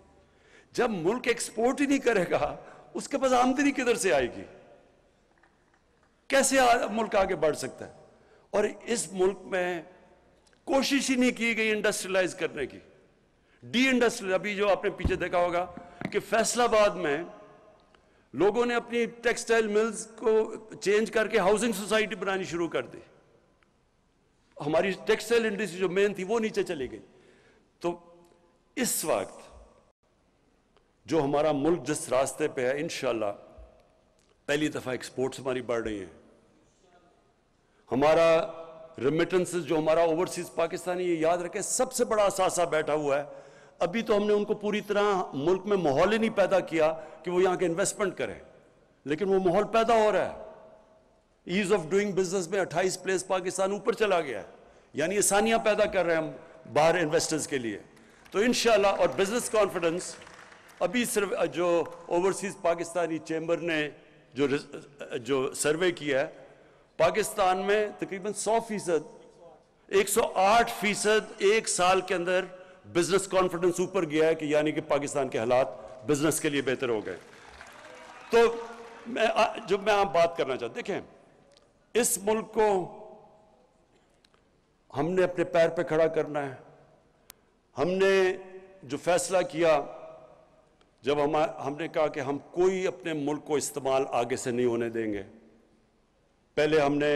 جب ملک ایکسپورٹ ہی نہیں کرے گا، اس کے پاس آمدنی کدھر سے آئے گی؟ کیسے ملک آگے بڑھ سکتا ہے؟ اور اس ملک میں کوشش ہی نہیں کی گئی انڈسٹریلائز کرنے کی، ڈی انڈسٹریل۔ ابھی جو آپ نے پیچھے دیکھا ہوگا کہ فیصل آباد میں لوگوں نے اپنی ٹیکسٹائل ملز کو چینج کر کے ہاؤسنگ سوسائٹی بنانی شروع کر دی۔ ہماری ٹیکسٹائل انڈسٹری جو مین تھی وہ نیچے چلی گئی۔ تو اس وقت جو ہمارا ملک جس راستے پہ ہے، انشاءاللہ پہلی دفعہ ایکسپورٹس ہماری بڑھ رہی ہیں، ہمارا ریمیٹنسز جو ہمارا اوورسیز پاکستانی، یہ یاد رکھیں سب سے بڑا اثاثہ بیٹھا ہوا ہے۔ ابھی تو ہم نے ان کو پوری طرح ملک میں ماحول ہی نہیں پیدا کیا کہ وہ یہاں کے انویسٹمنٹ کریں، لیکن وہ ماحول پیدا ہو رہا ہے۔ ایز آف ڈوئنگ بزنس میں 28 پلیس پاکستان اوپر چلا گیا ہے، یعنی آسانیاں پیدا کر رہے ہیں ہم باہر انویسٹرز کے لیے۔ تو انشاءاللہ، اور بزنس کانفیڈنس ابھی صرف جو اوورسیز پاکستانی چیمبر نے جو سروے کیا ہے، پاکستان میں تقریباً 100%، 108% ایک سال کے اندر بزنس کانفیڈنس اوپر گیا ہے، کہ یعنی کہ پاکستان کے حالات بزنس کے لیے بہتر ہو گئے۔ تو میں آپ بات کرنا چاہتا ہوں، دیکھیں اس ملک کو ہم نے اپنے پیر پہ کھڑا کرنا ہے۔ ہم نے جو فیصلہ کیا، جب ہم نے کہا کہ ہم کوئی اپنے ملک کو استعمال آگے سے نہیں ہونے دیں گے۔ پہلے ہم نے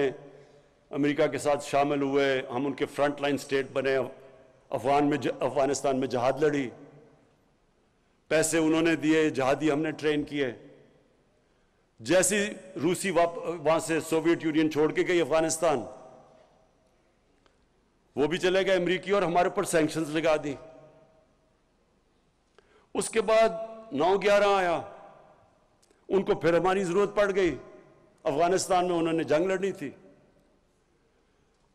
امریکہ کے ساتھ شامل ہوئے، ہم ان کے فرنٹ لائن سٹیٹ بنے، افغانستان میں جہاد لڑی، پیسے انہوں نے دیے، جہادی ہم نے ٹرین کیے۔ جیسی روسی وہاں سے سوویت یونین چھوڑ کے گئی افغانستان، وہ بھی چلے گئے امریکی، اور ہمارے اوپر سینکشنز لگا دی۔ اس کے بعد 9/11 آیا، ان کو پھر ہماری ضرورت پڑ گئی، افغانستان میں انہوں نے جنگ لڑنی تھی،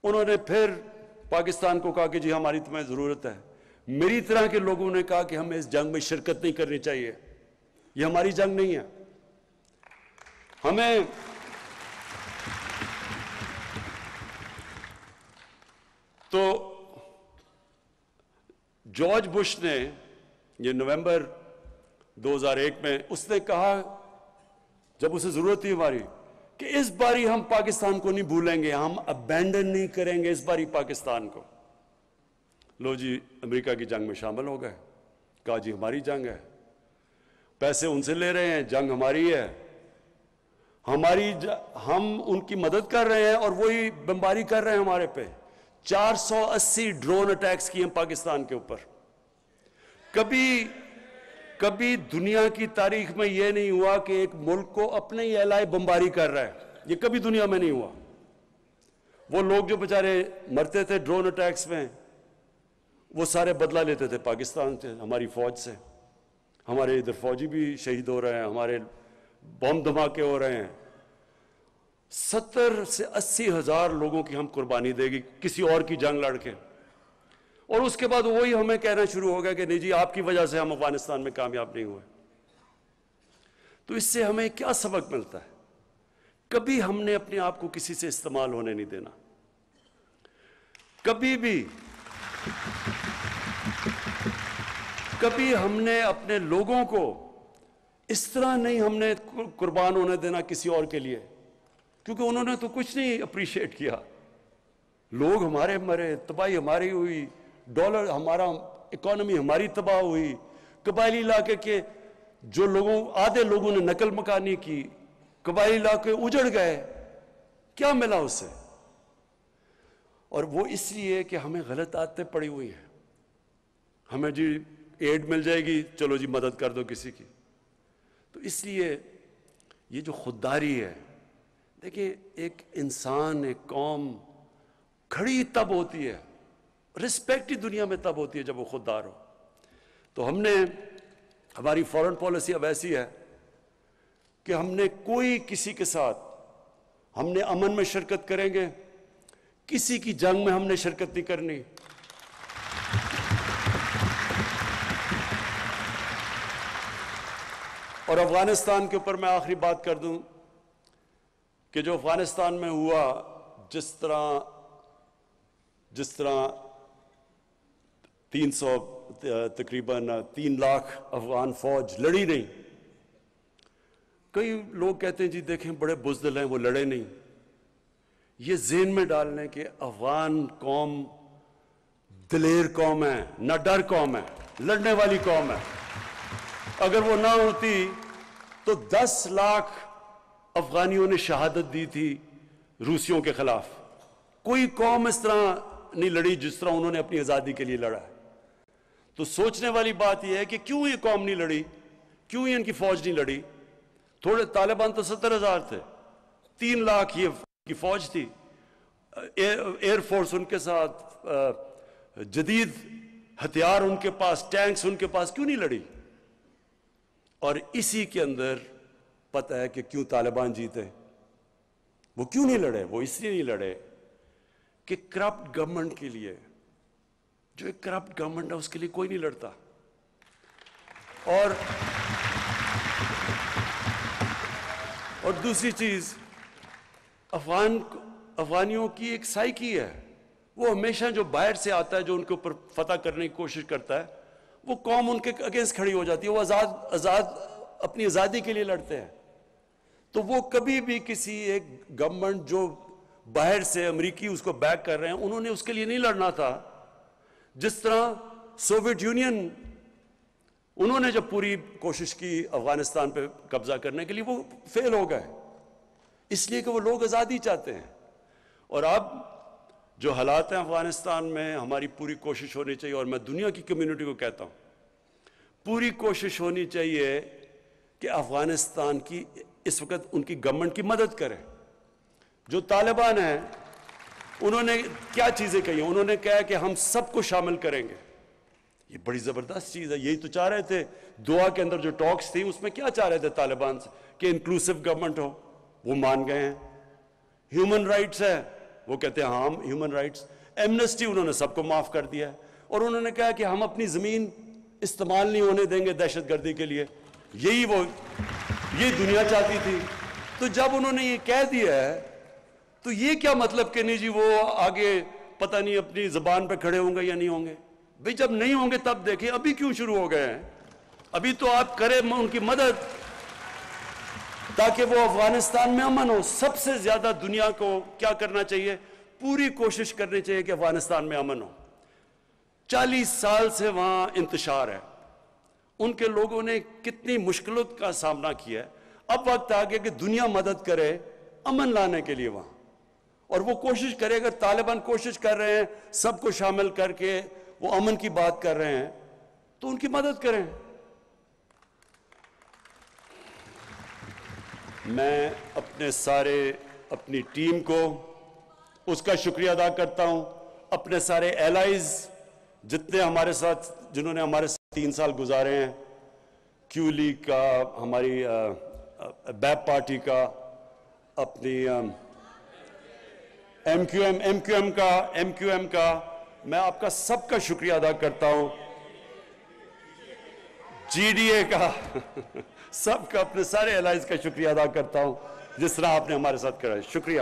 انہوں نے پھر پاکستان کو کہا کہ جی ہماری تمہیں ضرورت ہے۔ میری طرح کے لوگوں نے کہا کہ ہمیں اس جنگ میں شرکت نہیں کرنی چاہیے، یہ ہماری جنگ نہیں ہے۔ ہمیں تو جارج بش نے یہ نومبر 2001 میں اس نے کہا جب اسے ضرورت تھی ہماری کہ اس باری ہم پاکستان کو نہیں بھولیں گے, ہم ابینڈن نہیں کریں گے اس باری پاکستان کو. لو جی امریکہ کی جنگ میں شامل ہو گئے, کہا جی ہماری جنگ ہے, پیسے ان سے لے رہے ہیں, جنگ ہماری ہے, ہم ان کی مدد کر رہے ہیں اور وہی بمباری کر رہے ہیں ہمارے پہ. 480 ڈرون اٹیکس کیے ہیں پاکستان کے اوپر. کبھی دنیا کی تاریخ میں یہ نہیں ہوا کہ ایک ملک کو اپنے ہی اعلائے بمباری کر رہا ہے, یہ کبھی دنیا میں نہیں ہوا. وہ لوگ جو بیچارے مرتے تھے ڈرون اٹیکس میں, وہ سارے بدلہ لیتے تھے پاکستان سے, ہماری فوج سے. ہمارے ادھر فوجی بھی شہید ہو رہے ہیں, ہمارے بم دھماکے ہو رہے ہیں. 70 سے 80 ہزار لوگوں کی ہم قربانی دے گی کسی اور کی جنگ لڑ کے, اور اس کے بعد وہی ہمیں کہنا شروع ہو گیا کہ نہیں جی آپ کی وجہ سے ہم افغانستان میں کامیاب نہیں ہوئے. تو اس سے ہمیں کیا سبق ملتا ہے؟ کبھی ہم نے اپنے آپ کو کسی سے استعمال ہونے نہیں دینا. کبھی ہم نے اپنے لوگوں کو اس طرح نہیں ہم نے قربان ہونے دینا کسی اور کے لیے, کیونکہ انہوں نے تو کچھ نہیں اپریشیٹ کیا. لوگ ہمارے مرے, تباہی ہماری ہوئی, ڈالر ہمارا, اکانومی ہماری تباہ ہوئی. قبائلی علاقے کے جو آدھے لوگوں نے نقل مکانی کی, قبائلی علاقے اجڑ گئے. کیا ملا اس سے؟ اور وہ اس لیے کہ ہمیں غلط عادتیں پڑی ہوئی ہیں. ہمیں جی ایڈ مل جائے گی, چلو جی مدد کر دو کسی کی. تو اس لیے یہ جو خودداری ہے, دیکھیں ایک انسان, ایک قوم کھڑی تب ہوتی ہے, رسپیکٹ ہی دنیا میں تب ہوتی ہے جب وہ خوددار ہو. تو ہماری فورن پالیسی اب ایسی ہے کہ ہم نے کوئی کسی کے ساتھ, ہم نے امن میں شرکت کریں گے, کسی کی جنگ میں ہم نے شرکت نہیں کرنی. اور افغانستان کے اوپر میں آخری بات کر دوں کہ جو افغانستان میں ہوا, جس طرح 300 تقریباً 3 لاکھ افغان فوج لڑی نہیں. کئی لوگ کہتے ہیں جی دیکھیں بڑے بزدل ہیں وہ لڑے نہیں. یہ ذہن میں ڈالنے کہ افغان قوم دلیر قوم ہے, نہ ڈر قوم ہے, لڑنے والی قوم ہے. اگر وہ نہ ہوتی تو 10 لاکھ افغانیوں نے شہادت دی تھی روسیوں کے خلاف. کوئی قوم اس طرح نہیں لڑی جس طرح انہوں نے اپنی آزادی کے لیے لڑا ہے. تو سوچنے والی بات یہ ہے کہ کیوں یہ قوم نہیں لڑی, کیوں یہ ان کی فوج نہیں لڑی. تھوڑے طالبان تو 70,000 تھے, 3 لاکھ یہ کی فوج تھی, ایئر فورس ان کے ساتھ, جدید ہتھیار ان کے پاس, ٹینکس ان کے پاس, کیوں نہیں لڑی. اور اسی کے اندر پتہ ہے کہ کیوں طالبان جیتے. وہ کیوں نہیں لڑے؟ وہ اس لیے نہیں لڑے کہ کرپٹ گورنمنٹ کے لیے, جو ایک کرپٹ گورنمنٹ ہے اس کے لیے کوئی نہیں لڑتا. اور دوسری چیز, افغانیوں کی ایک سائیکی ہے, وہ ہمیشہ جو باہر سے آتا ہے, جو ان کے اوپر فتح کرنے کی کوشش کرتا ہے, وہ قوم ان کے اگینسٹ کھڑی ہو جاتی ہے. وہ اپنی آزادی کے لیے لڑتے ہیں. تو وہ کبھی بھی کسی ایک گورنمنٹ جو باہر سے امریکی اس کو بیک کر رہے ہیں, انہوں نے اس کے لیے نہیں لڑنا تھا. جس طرح سوویت یونین, انہوں نے جب پوری کوشش کی افغانستان پہ قبضہ کرنے کے لیے, وہ فیل ہو گئے, اس لیے کہ وہ لوگ آزادی چاہتے ہیں. اور اب جو حالات ہیں افغانستان میں, ہماری پوری کوشش ہونی چاہیے, اور میں دنیا کی کمیونٹی کو کہتا ہوں, پوری کوشش ہونی چاہیے کہ افغانستان کی اس وقت ان کی گورنمنٹ کی مدد کرے. جو طالبان ہیں انہوں نے کیا چیزیں کہی ہیں؟ انہوں نے کہا کہ ہم سب کو شامل کریں گے. یہ بڑی زبردست چیز ہے. یہی تو چاہ رہے تھے دعا کے اندر جو ٹاکس تھی, اس میں کیا چاہ رہے تھے طالبان سے کہ انکلوسیو گورنمنٹ ہو. وہ مان گئے ہیں. ہیومن رائٹس ہے, وہ کہتے ہیں ہاں ہیومن رائٹس. ایمنسٹی, انہوں نے سب کو معاف کر دیا ہے. اور انہوں نے کہا کہ ہم اپنی زمین استعمال نہیں ہونے دیں گے دہشت گردی کے لیے. یہی دنیا چاہتی تھی. تو جب انہوں نے یہ کہہ دیا ہے تو یہ کیا مطلب کہ نہیں جی وہ آگے پتہ نہیں اپنی زبان پہ کھڑے ہوں گے یا نہیں ہوں گے؟ بھئی جب نہیں ہوں گے تب دیکھیں، ابھی کیوں شروع ہو گئے ہیں؟ ابھی تو آپ کریں ان کی مدد تاکہ وہ افغانستان میں امن ہو۔ سب سے زیادہ دنیا کو کیا کرنا چاہیے؟ پوری کوشش کرنی چاہیے کہ افغانستان میں امن ہو۔ 40 سال سے وہاں انتشار ہے، ان کے لوگوں نے کتنی مشکلوں کا سامنا کیا ہے۔ اب وقت آ گیا کہ دنیا مدد کرے امن لانے کے لیے وہاں، اور وہ کوشش کرے۔ اگر طالبان کوشش کر رہے ہیں سب کو شامل کر کے وہ امن کی بات کر رہے ہیں تو ان کی مدد کریں۔ میں اپنی ٹیم کو اس کا شکریہ ادا کرتا ہوں، اپنے سارے ایلائز جتنے ہمارے ساتھ، جنہوں نے ہمارے ساتھ 3 سال گزارے ہیں، کیو لیگ کا، ہماری بیپ پارٹی کا، اپنی ایم کیو ایم کا، میں آپ کا سب کا شکریہ ادا کرتا ہوں، جی ڈی اے کا، سب کا، اپنے سارے ایلائز کا شکریہ ادا کرتا ہوں جس طرح آپ نے ہمارے ساتھ کرا ہے۔ شکریہ۔